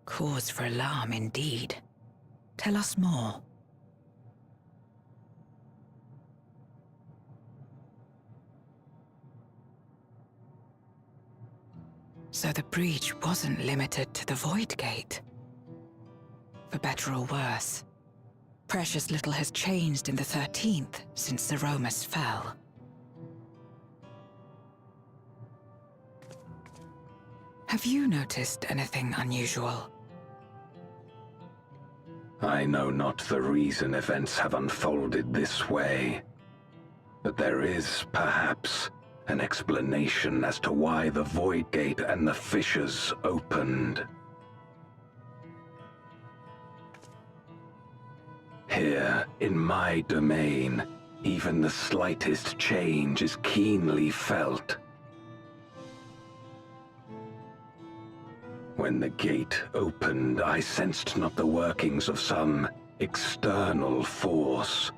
Cause for alarm indeed. Tell us more. So the breach wasn't limited to the Void Gate. For better or worse, precious little has changed in the 13th since Zeromus fell. Have you noticed anything unusual? I know not the reason events have unfolded this way, but there is, perhaps, an explanation as to why the Void Gate and the fissures opened. Here, in my domain, even the slightest change is keenly felt. When the gate opened, I sensed not the workings of some external force.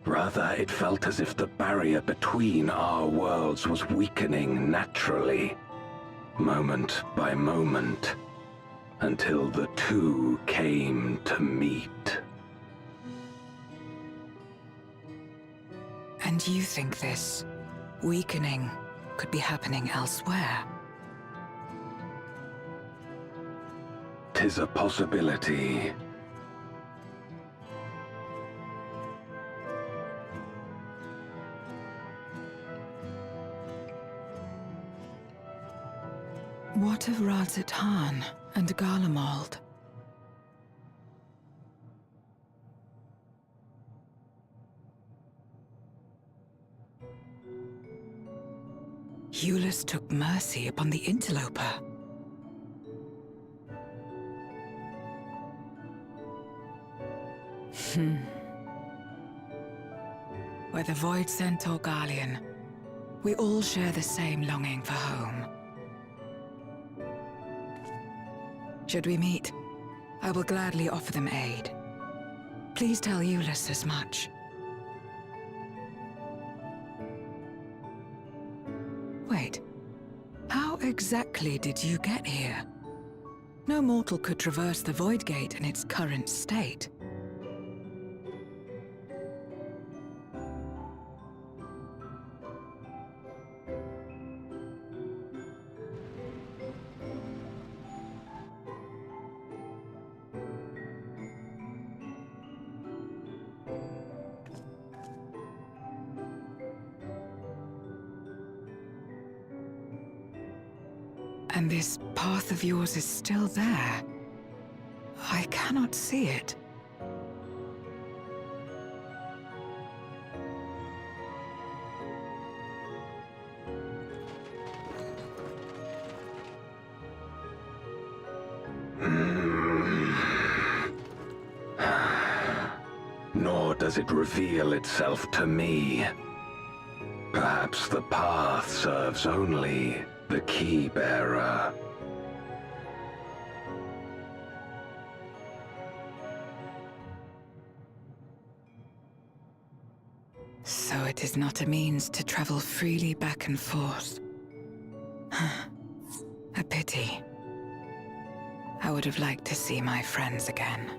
Rather, it felt as if the barrier between our worlds was weakening naturally, moment by moment, until the two came to meet. And you think this weakening could be happening elsewhere? 'Tis a possibility. What of Razat-Han and Garlemald? Eulus took mercy upon the interloper. Whether Void Scent or Garlean, we all share the same longing for home. Should we meet, I will gladly offer them aid. Please tell Eulus as much. Wait, how exactly did you get here? No mortal could traverse the Void Gate in its current state. And this path of yours is still there. I cannot see it. Nor does it reveal itself to me. Perhaps the path serves only the key-bearer. So it is not a means to travel freely back and forth. A pity. I would have liked to see my friends again.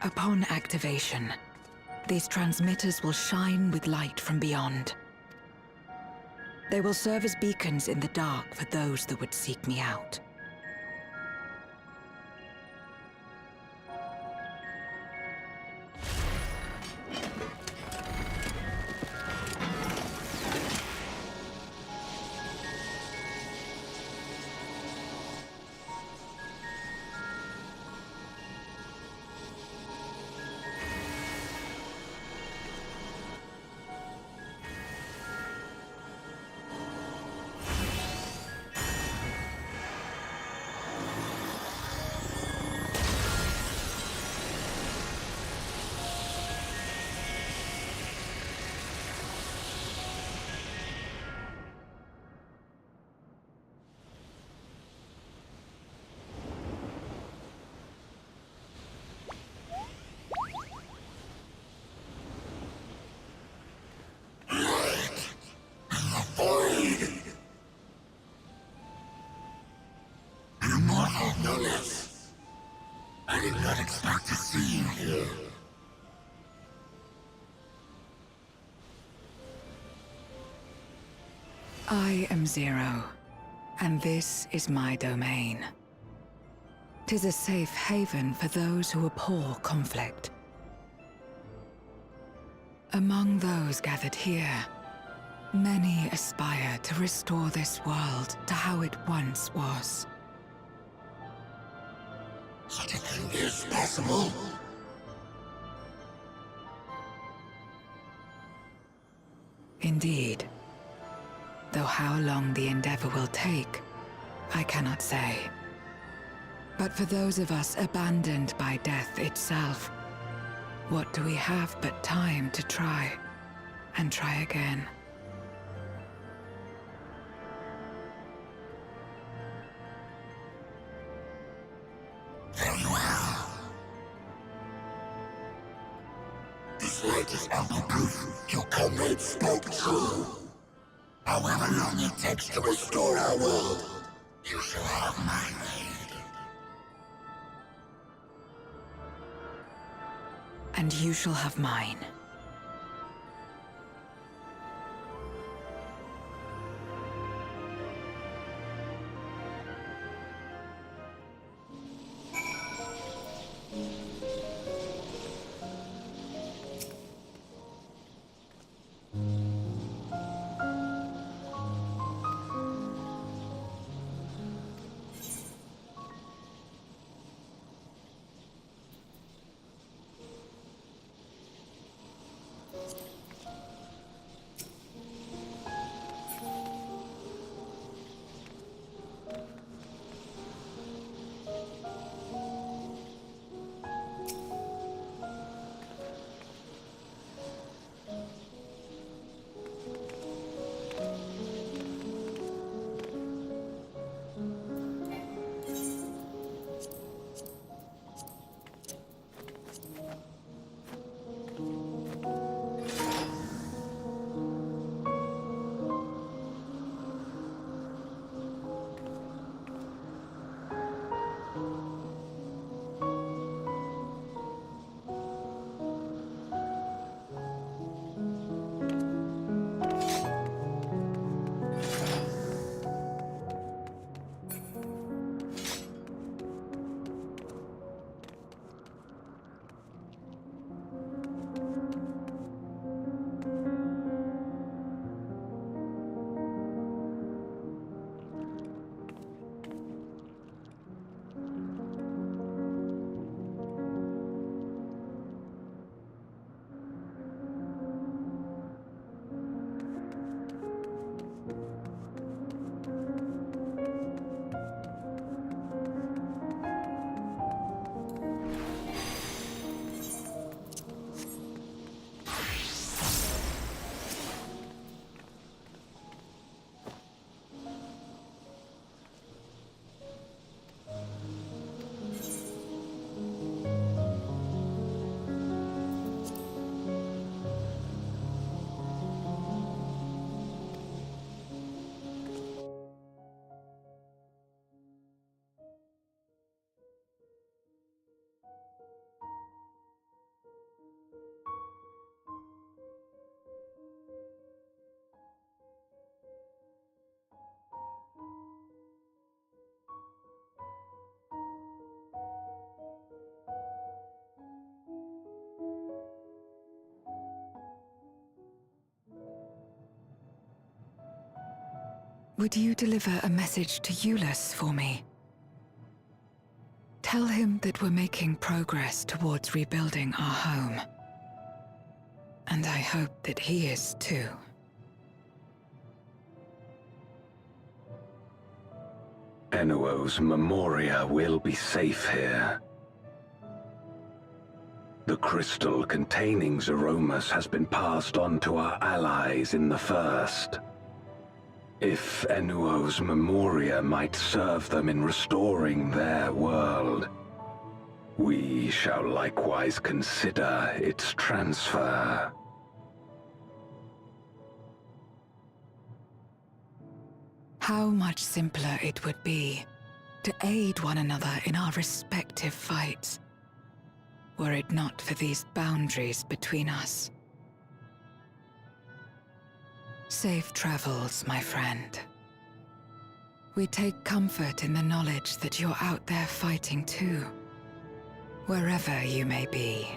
Upon activation, these transmitters will shine with light from beyond. They will serve as beacons in the dark for those that would seek me out. I did not expect to see you here. I am Zero, and this is my domain. 'Tis a safe haven for those who abhor conflict. Among those gathered here, many aspire to restore this world to how it once was. Such a thing is possible. Indeed. Though how long the endeavor will take, I cannot say. But for those of us abandoned by death itself, what do we have but time to try, and try again? Very well. This light is ample proof your comrades spoke true. However long it takes to restore our world, you shall have my aid. and you shall have mine. Would you deliver a message to Eulus for me? Tell him that we're making progress towards rebuilding our home. And I hope that he is too. Enuo's Memoria will be safe here. The crystal containing Zeromus has been passed on to our allies in the First. If Enuo's Memoria might serve them in restoring their world, we shall likewise consider its transfer. How much simpler it would be to aid one another in our respective fights, were it not for these boundaries between us. Safe travels, my friend. We take comfort in the knowledge that you're out there fighting too, wherever you may be.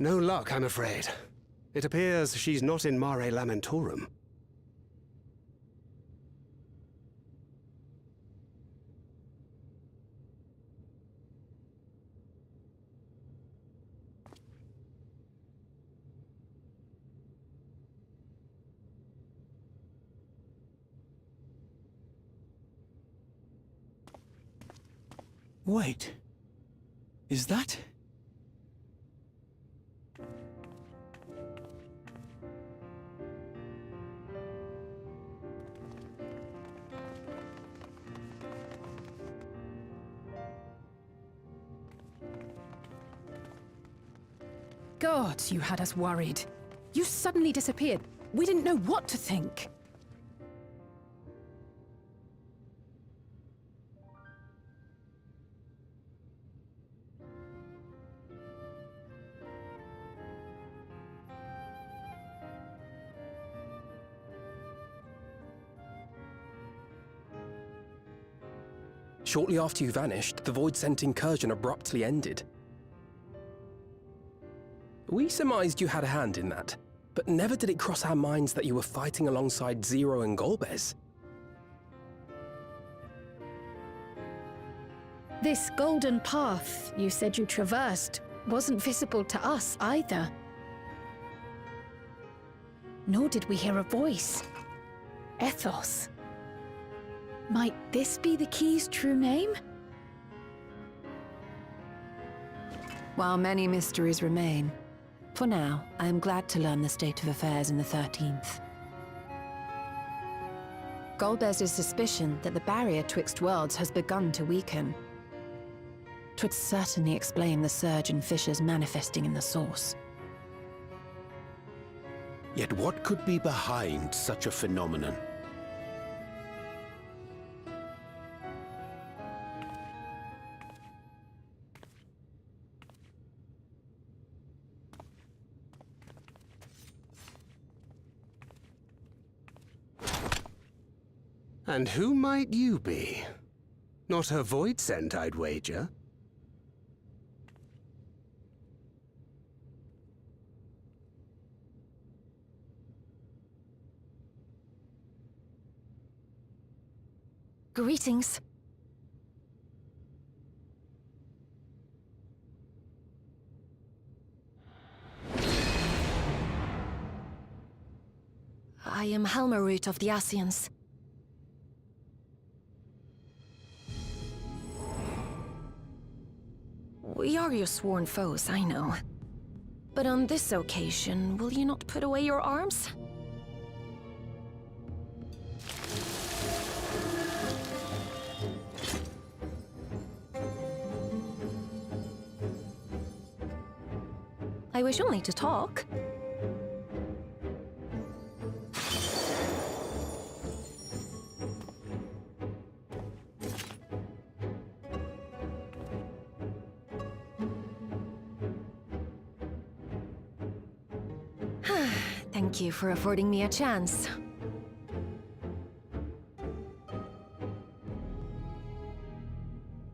No luck, I'm afraid. It appears she's not in Mare Lamentorum. Wait. Is that... God, you had us worried. You suddenly disappeared. We didn't know what to think. Shortly after you vanished, the Void-Sent incursion abruptly ended. We surmised you had a hand in that, but never did it cross our minds that you were fighting alongside Zero and Golbez. This golden path you said you traversed wasn't visible to us either. Nor did we hear a voice. Ethos. Might this be the key's true name? While many mysteries remain, for now, I am glad to learn the state of affairs in the 13th. Golbez's suspicion that the barrier twixt worlds has begun to weaken. 'Twould certainly explain the surge in fissures manifesting in the source. Yet what could be behind such a phenomenon? And who might you be? Not a Void-Sent, I'd wager. Greetings. I am Helmarut of the Asians. We are your sworn foes, I know. But on this occasion, will you not put away your arms? I wish only to talk. Thank you for affording me a chance.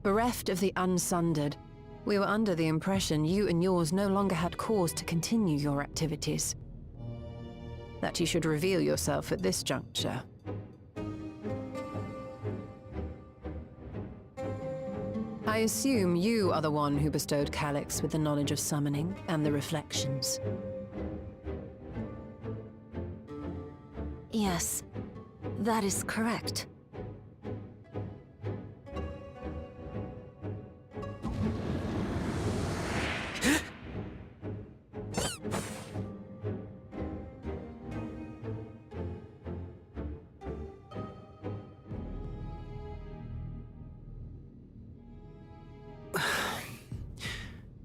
Bereft of the Unsundered, we were under the impression you and yours no longer had cause to continue your activities. That you should reveal yourself at this juncture. I assume you are the one who bestowed Calyx with the knowledge of summoning and the reflections. Yes, that is correct.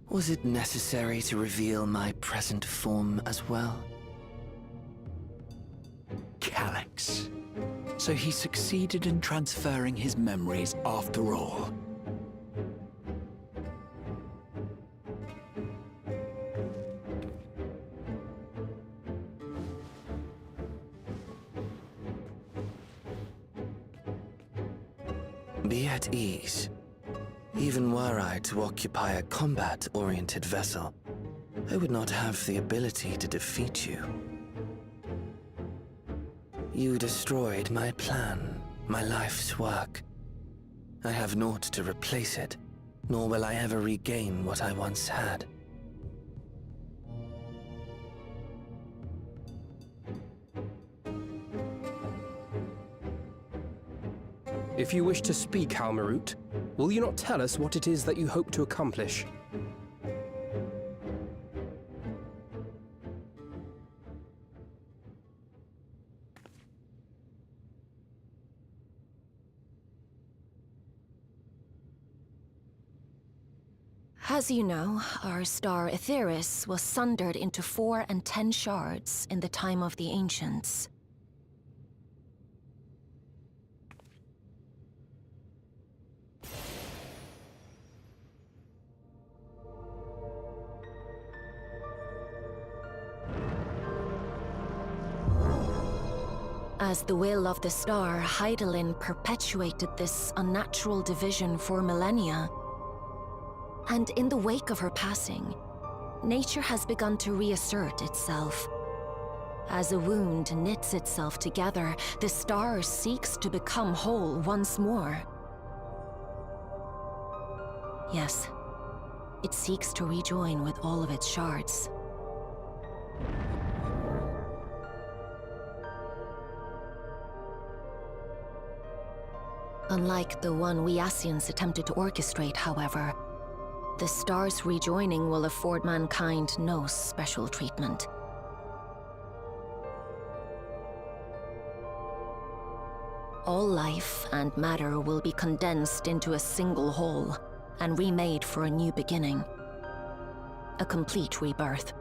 Was it necessary to reveal my present form as well? Calyx. So he succeeded in transferring his memories after all. Be at ease. Even were I to occupy a combat-oriented vessel, I would not have the ability to defeat you. You destroyed my plan, my life's work. I have naught to replace it, nor will I ever regain what I once had. If you wish to speak, Halmarut, will you not tell us what it is that you hope to accomplish? As you know, our star Etheris was sundered into 4 and 10 shards in the time of the Ancients. As the will of the star, Hydaelyn perpetuated this unnatural division for millennia. And in the wake of her passing, nature has begun to reassert itself. As a wound knits itself together, the star seeks to become whole once more. Yes, it seeks to rejoin with all of its shards. Unlike the one we Ascians attempted to orchestrate, however, the star's rejoining will afford mankind no special treatment. All life and matter will be condensed into a single whole and remade for a new beginning. A complete rebirth.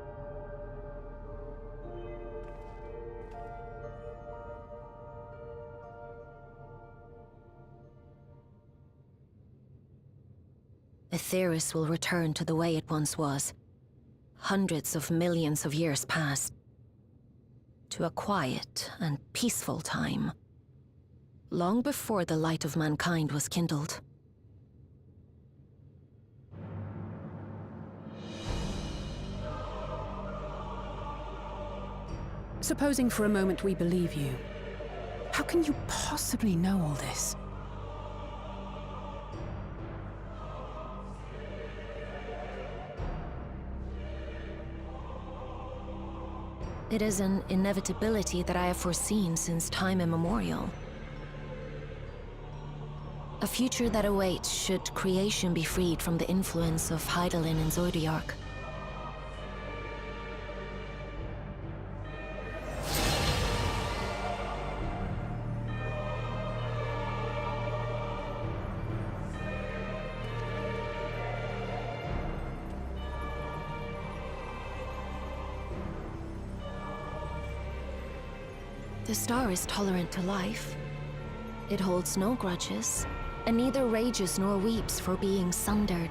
Etheris will return to the way it once was. Hundreds of millions of years past. To a quiet and peaceful time. Long before the light of mankind was kindled. Supposing for a moment we believe you, how can you possibly know all this? It is an inevitability that I have foreseen since time immemorial. A future that awaits should creation be freed from the influence of Hydaelyn and Zodiark. The star is tolerant to life. It holds no grudges, and neither rages nor weeps for being sundered.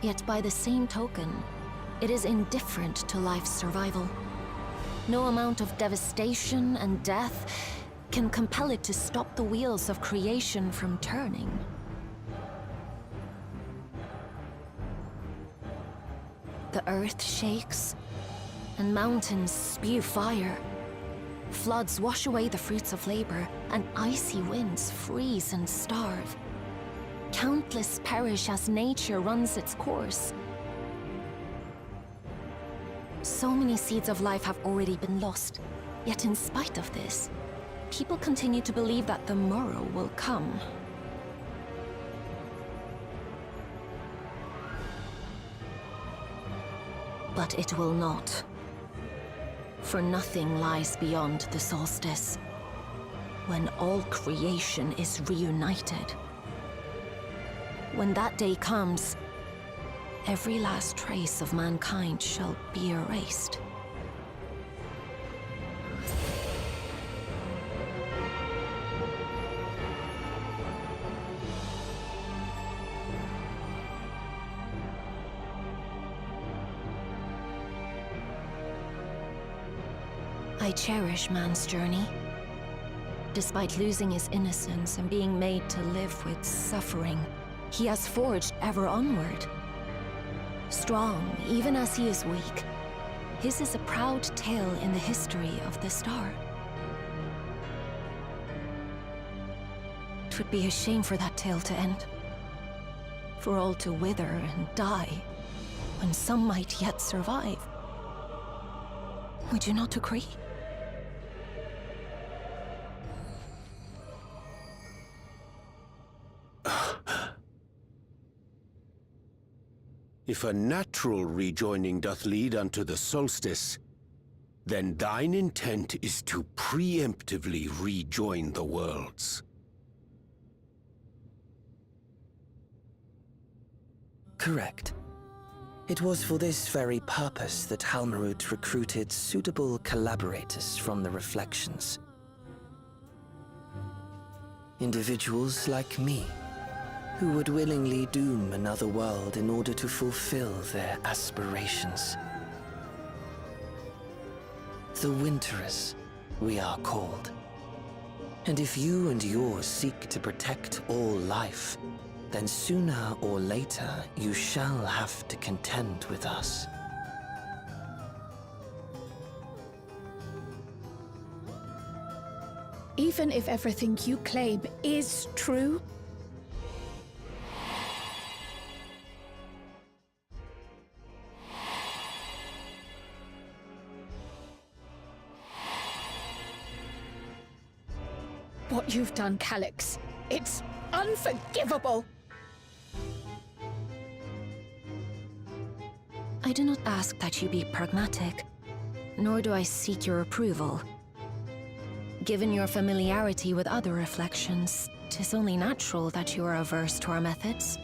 Yet by the same token, it is indifferent to life's survival. No amount of devastation and death can compel it to stop the wheels of creation from turning. The earth shakes, and mountains spew fire. Floods wash away the fruits of labor, and icy winds freeze and starve. Countless perish as nature runs its course. So many seeds of life have already been lost, yet in spite of this, people continue to believe that the morrow will come. But it will not. For nothing lies beyond the solstice, when all creation is reunited. When that day comes, every last trace of mankind shall be erased. I cherish man's journey. Despite losing his innocence and being made to live with suffering, he has forged ever onward. Strong, even as he is weak, his is a proud tale in the history of the star. It would be a shame for that tale to end. For all to wither and die, when some might yet survive. Would you not agree? If a natural rejoining doth lead unto the solstice, then thine intent is to preemptively rejoin the worlds. Correct. It was for this very purpose that Halmarut recruited suitable collaborators from the Reflections. Individuals like me, who would willingly doom another world in order to fulfill their aspirations. The Winterers, we are called. And if you and yours seek to protect all life, then sooner or later you shall have to contend with us. Even if everything you claim is true, what you've done, Calyx, it's unforgivable! I do not ask that you be pragmatic, nor do I seek your approval. Given your familiarity with other reflections, 'tis only natural that you are averse to our methods.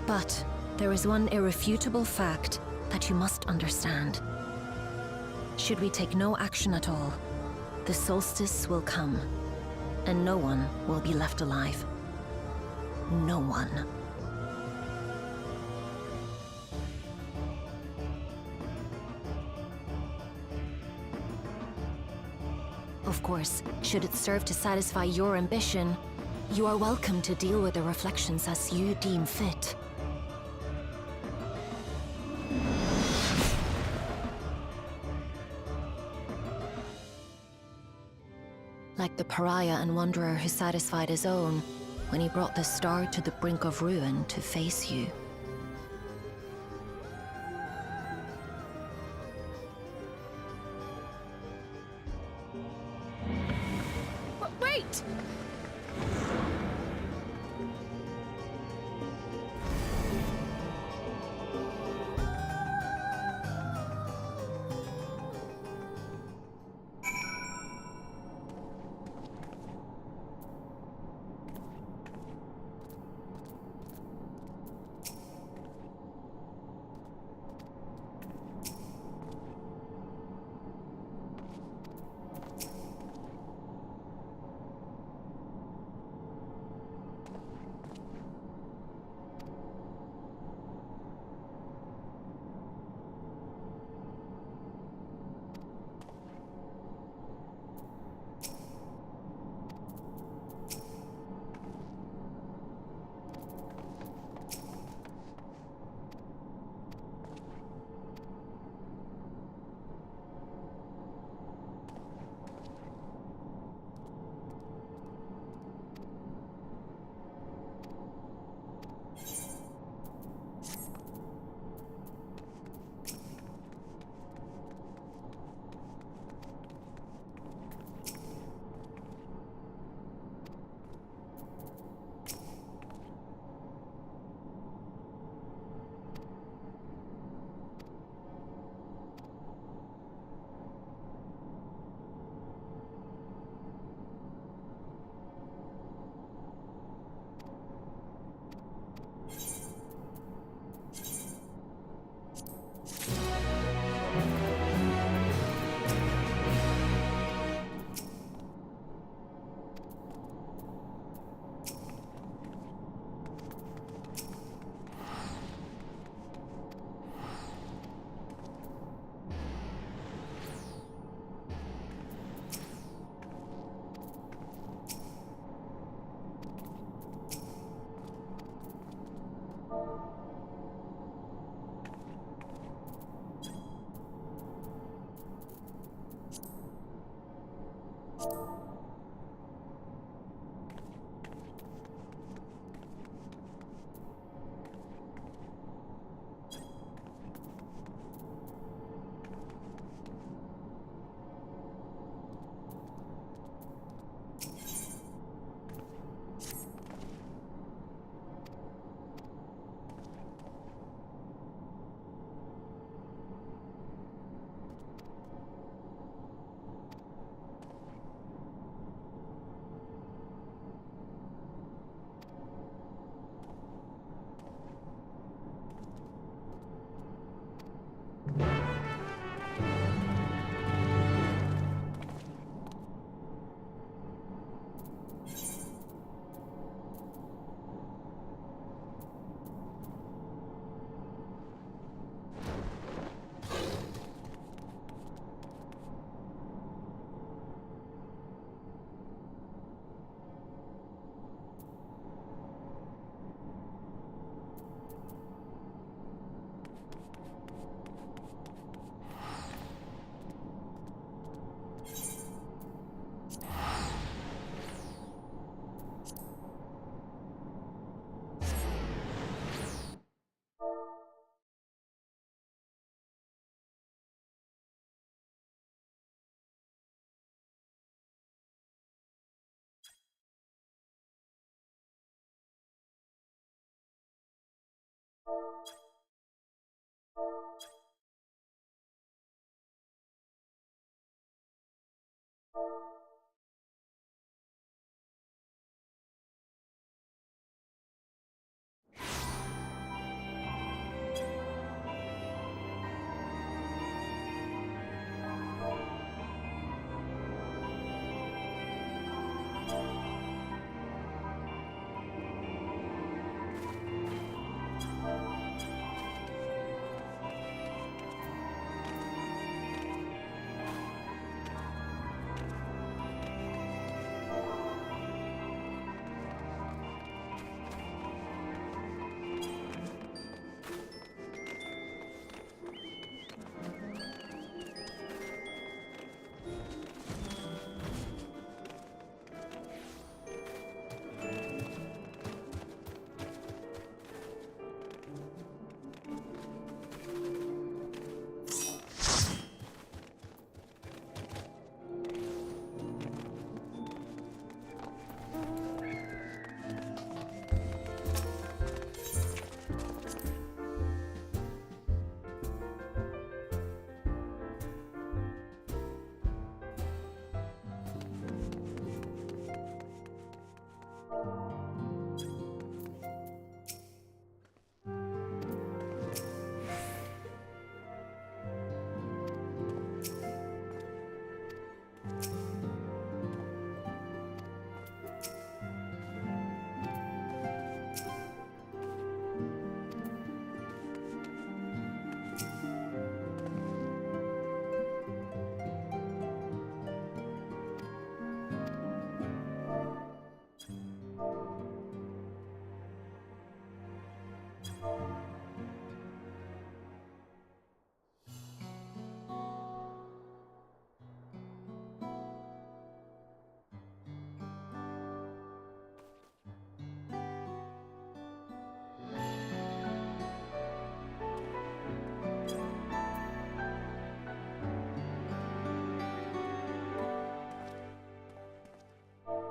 But there is one irrefutable fact that you must understand. Should we take no action at all, the solstice will come, and no one will be left alive. No one. Of course, should it serve to satisfy your ambition, you are welcome to deal with the reflections as you deem fit. Like the pariah and wanderer who satisfied his own when he brought the star to the brink of ruin to face you. Wait!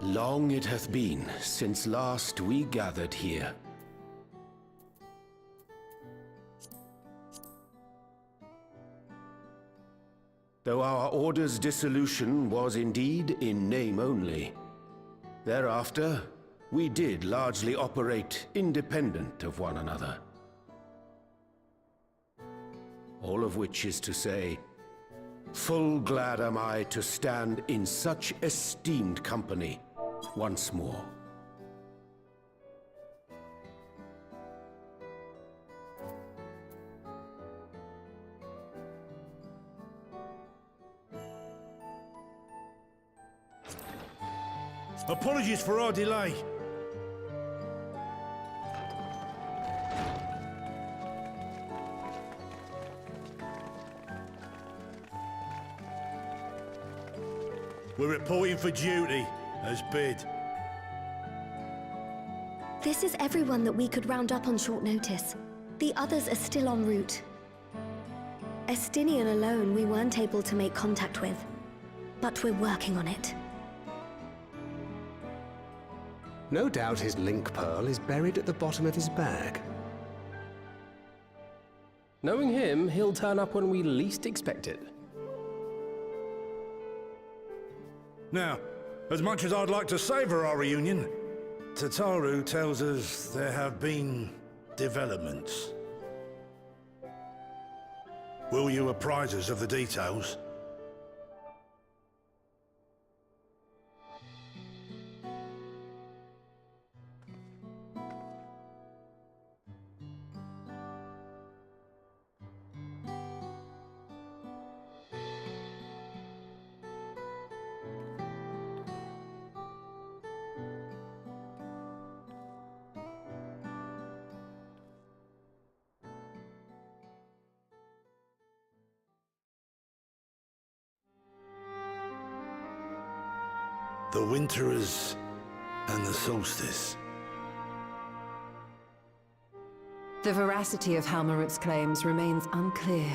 Long it hath been since last we gathered here. Though our order's dissolution was indeed in name only, thereafter we did largely operate independent of one another. All of which is to say, full glad am I to stand in such esteemed company once more. Apologies for our delay. We're reporting for duty, as bid. This is everyone that we could round up on short notice. The others are still en route. Estinian alone we weren't able to make contact with, but we're working on it. No doubt his link pearl is buried at the bottom of his bag. Knowing him, he'll turn up when we least expect it. Now, as much as I'd like to savor our reunion, Tataru tells us there have been developments. Will you apprise us of the details? The Winterers and the Solstice. The veracity of Halmarut's claims remains unclear.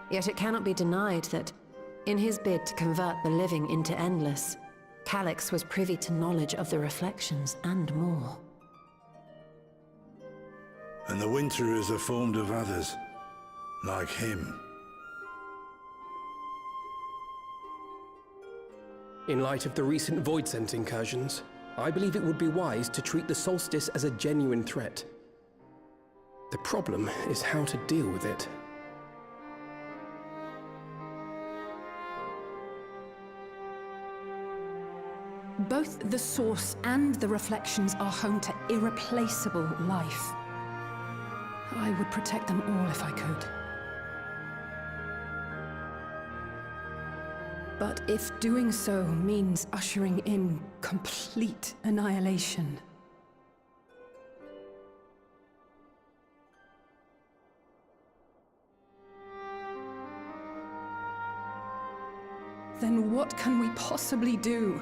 Yet it cannot be denied that, in his bid to convert the living into endless, Calix was privy to knowledge of the reflections and more. And the Winterers are formed of others, like him. In light of the recent Voidsent incursions, I believe it would be wise to treat the solstice as a genuine threat. The problem is how to deal with it. Both the source and the reflections are home to irreplaceable life. I would protect them all if I could. But if doing so means ushering in complete annihilation, then what can we possibly do?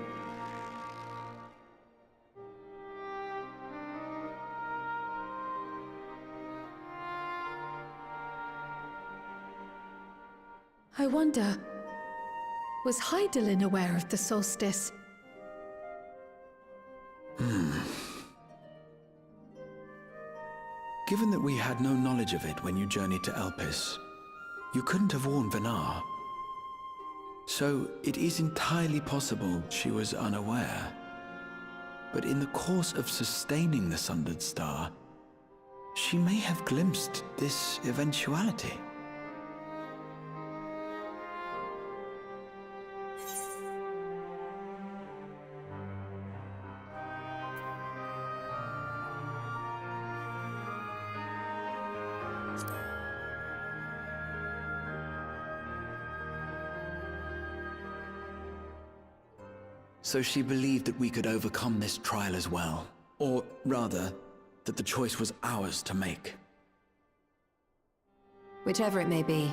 I wonder, was Hydaelyn aware of the solstice? Given that we had no knowledge of it when you journeyed to Elpis, you couldn't have warned Venar. So it is entirely possible she was unaware. But in the course of sustaining the Sundered Star, she may have glimpsed this eventuality. So she believed that we could overcome this trial as well. Or rather, that the choice was ours to make. Whichever it may be,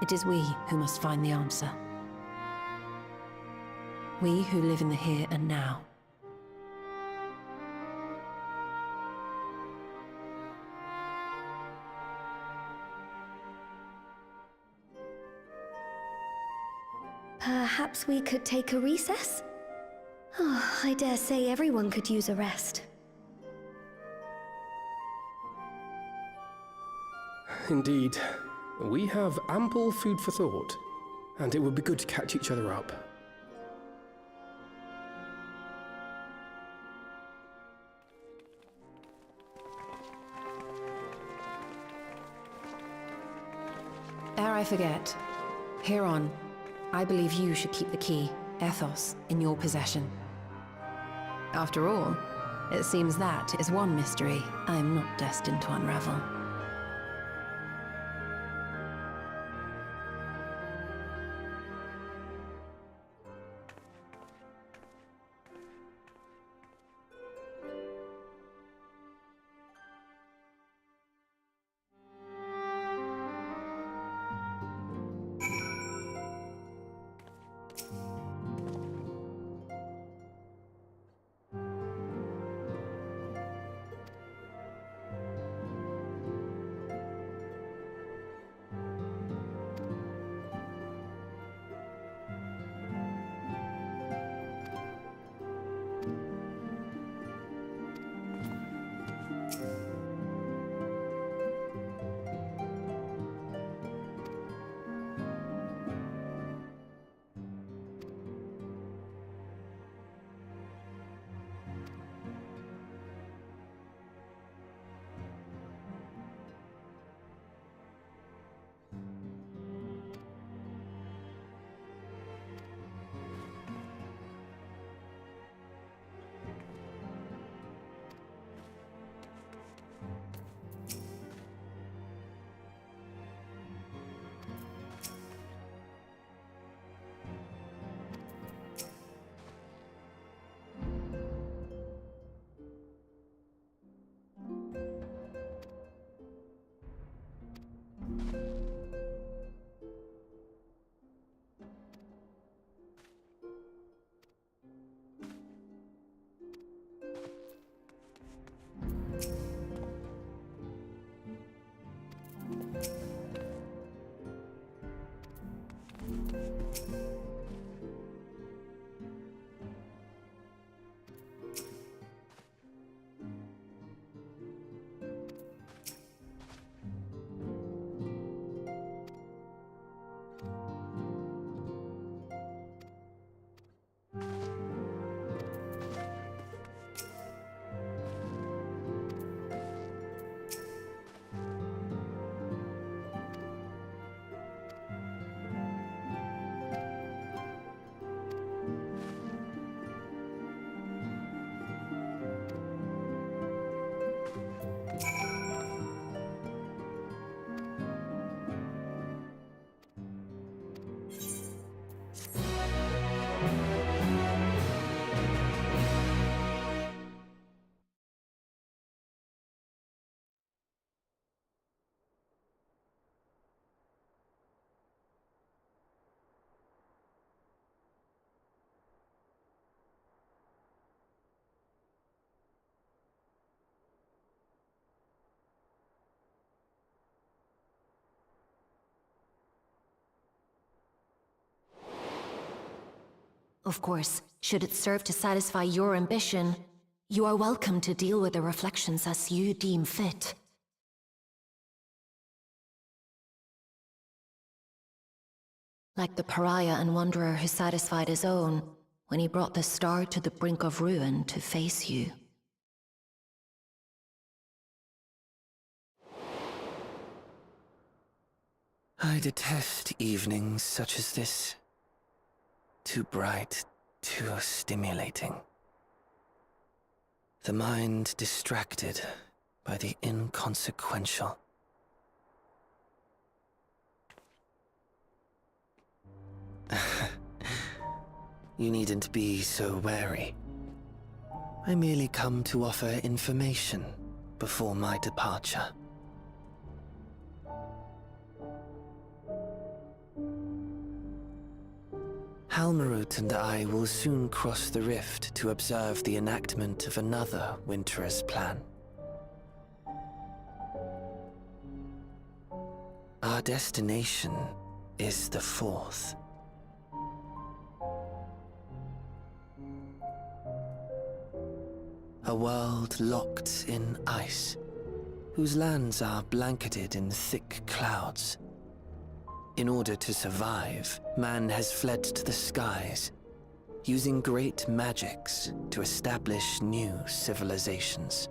it is we who must find the answer. We who live in the here and now. Perhaps we could take a recess? Oh, I dare say everyone could use a rest. Indeed. We have ample food for thought, and it would be good to catch each other up. Ere I forget, Heron, I believe you should keep the key, Ethos, in your possession. After all, it seems that is one mystery I am not destined to unravel. Of course, should it serve to satisfy your ambition, you are welcome to deal with the reflections as you deem fit. Like the pariah and wanderer who satisfied his own when he brought the star to the brink of ruin to face you. I detest evenings such as this. Too bright, too stimulating. The mind distracted by the inconsequential. You needn't be so wary. I merely come to offer information before my departure. Halmarut and I will soon cross the rift to observe the enactment of another Winter's plan. Our destination is the fourth. A world locked in ice, whose lands are blanketed in thick clouds. In order to survive, man has fled to the skies, using great magics to establish new civilizations.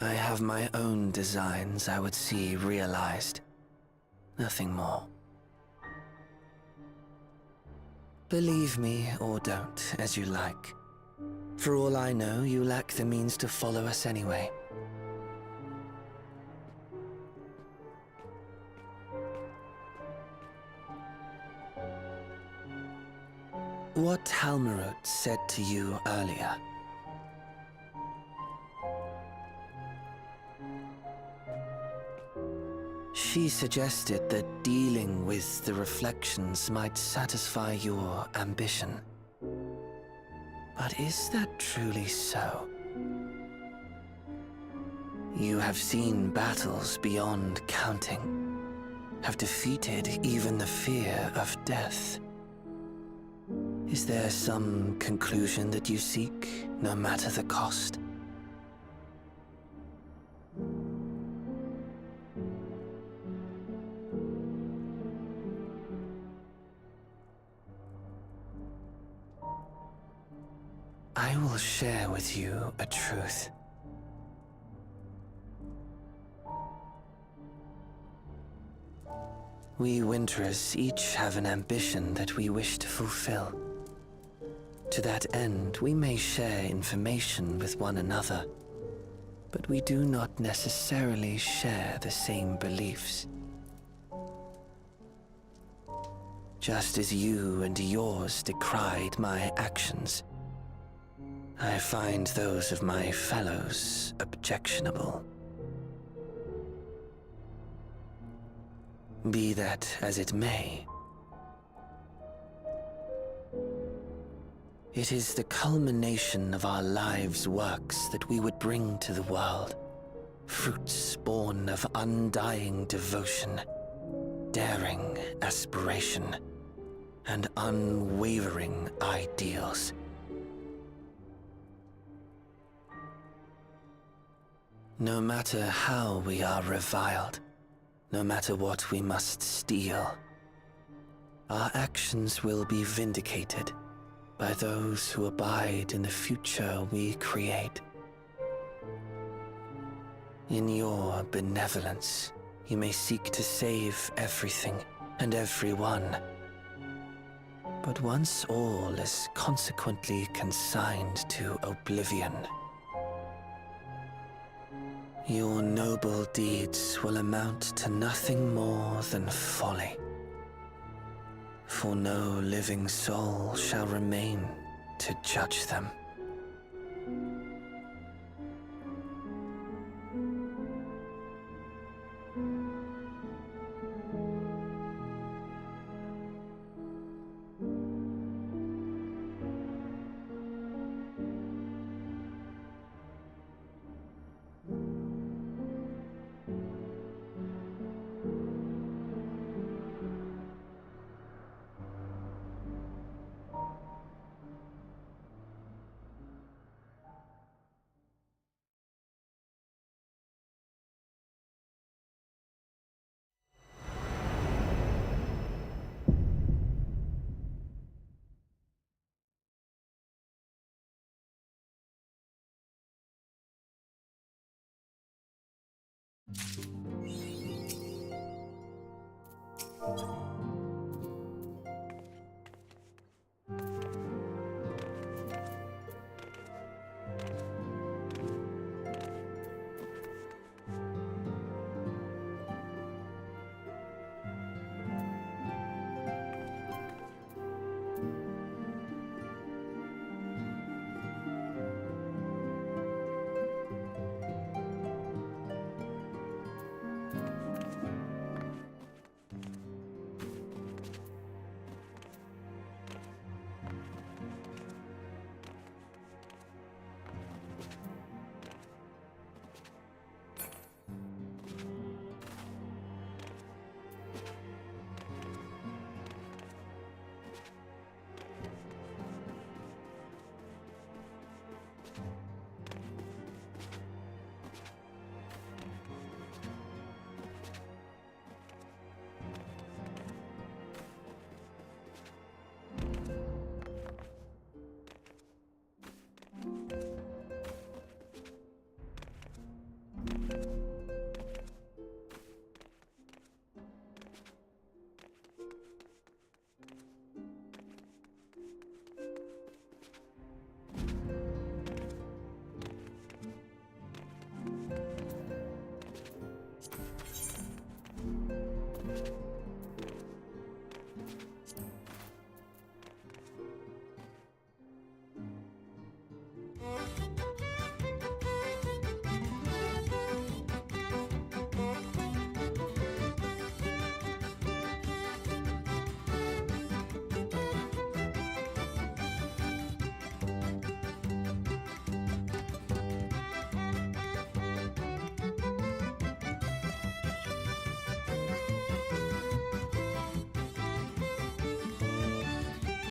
I have my own designs I would see realized. Nothing more. Believe me or don't, as you like. For all I know, you lack the means to follow us anyway. What Halmarut said to you earlier. She suggested that dealing with the reflections might satisfy your ambition. But is that truly so? You have seen battles beyond counting, have defeated even the fear of death. Is there some conclusion that you seek, no matter the cost? I will share with you a truth. We Winterers each have an ambition that we wish to fulfill. To that end, we may share information with one another, but we do not necessarily share the same beliefs. Just as you and yours decried my actions, I find those of my fellows objectionable. Be that as it may, it is the culmination of our lives' works that we would bring to the world, fruits born of undying devotion, daring aspiration, and unwavering ideals. No matter how we are reviled, no matter what we must steal, our actions will be vindicated by those who abide in the future we create. In your benevolence, you may seek to save everything and everyone. But once all is consequently consigned to oblivion, your noble deeds will amount to nothing more than folly. For no living soul shall remain to judge them.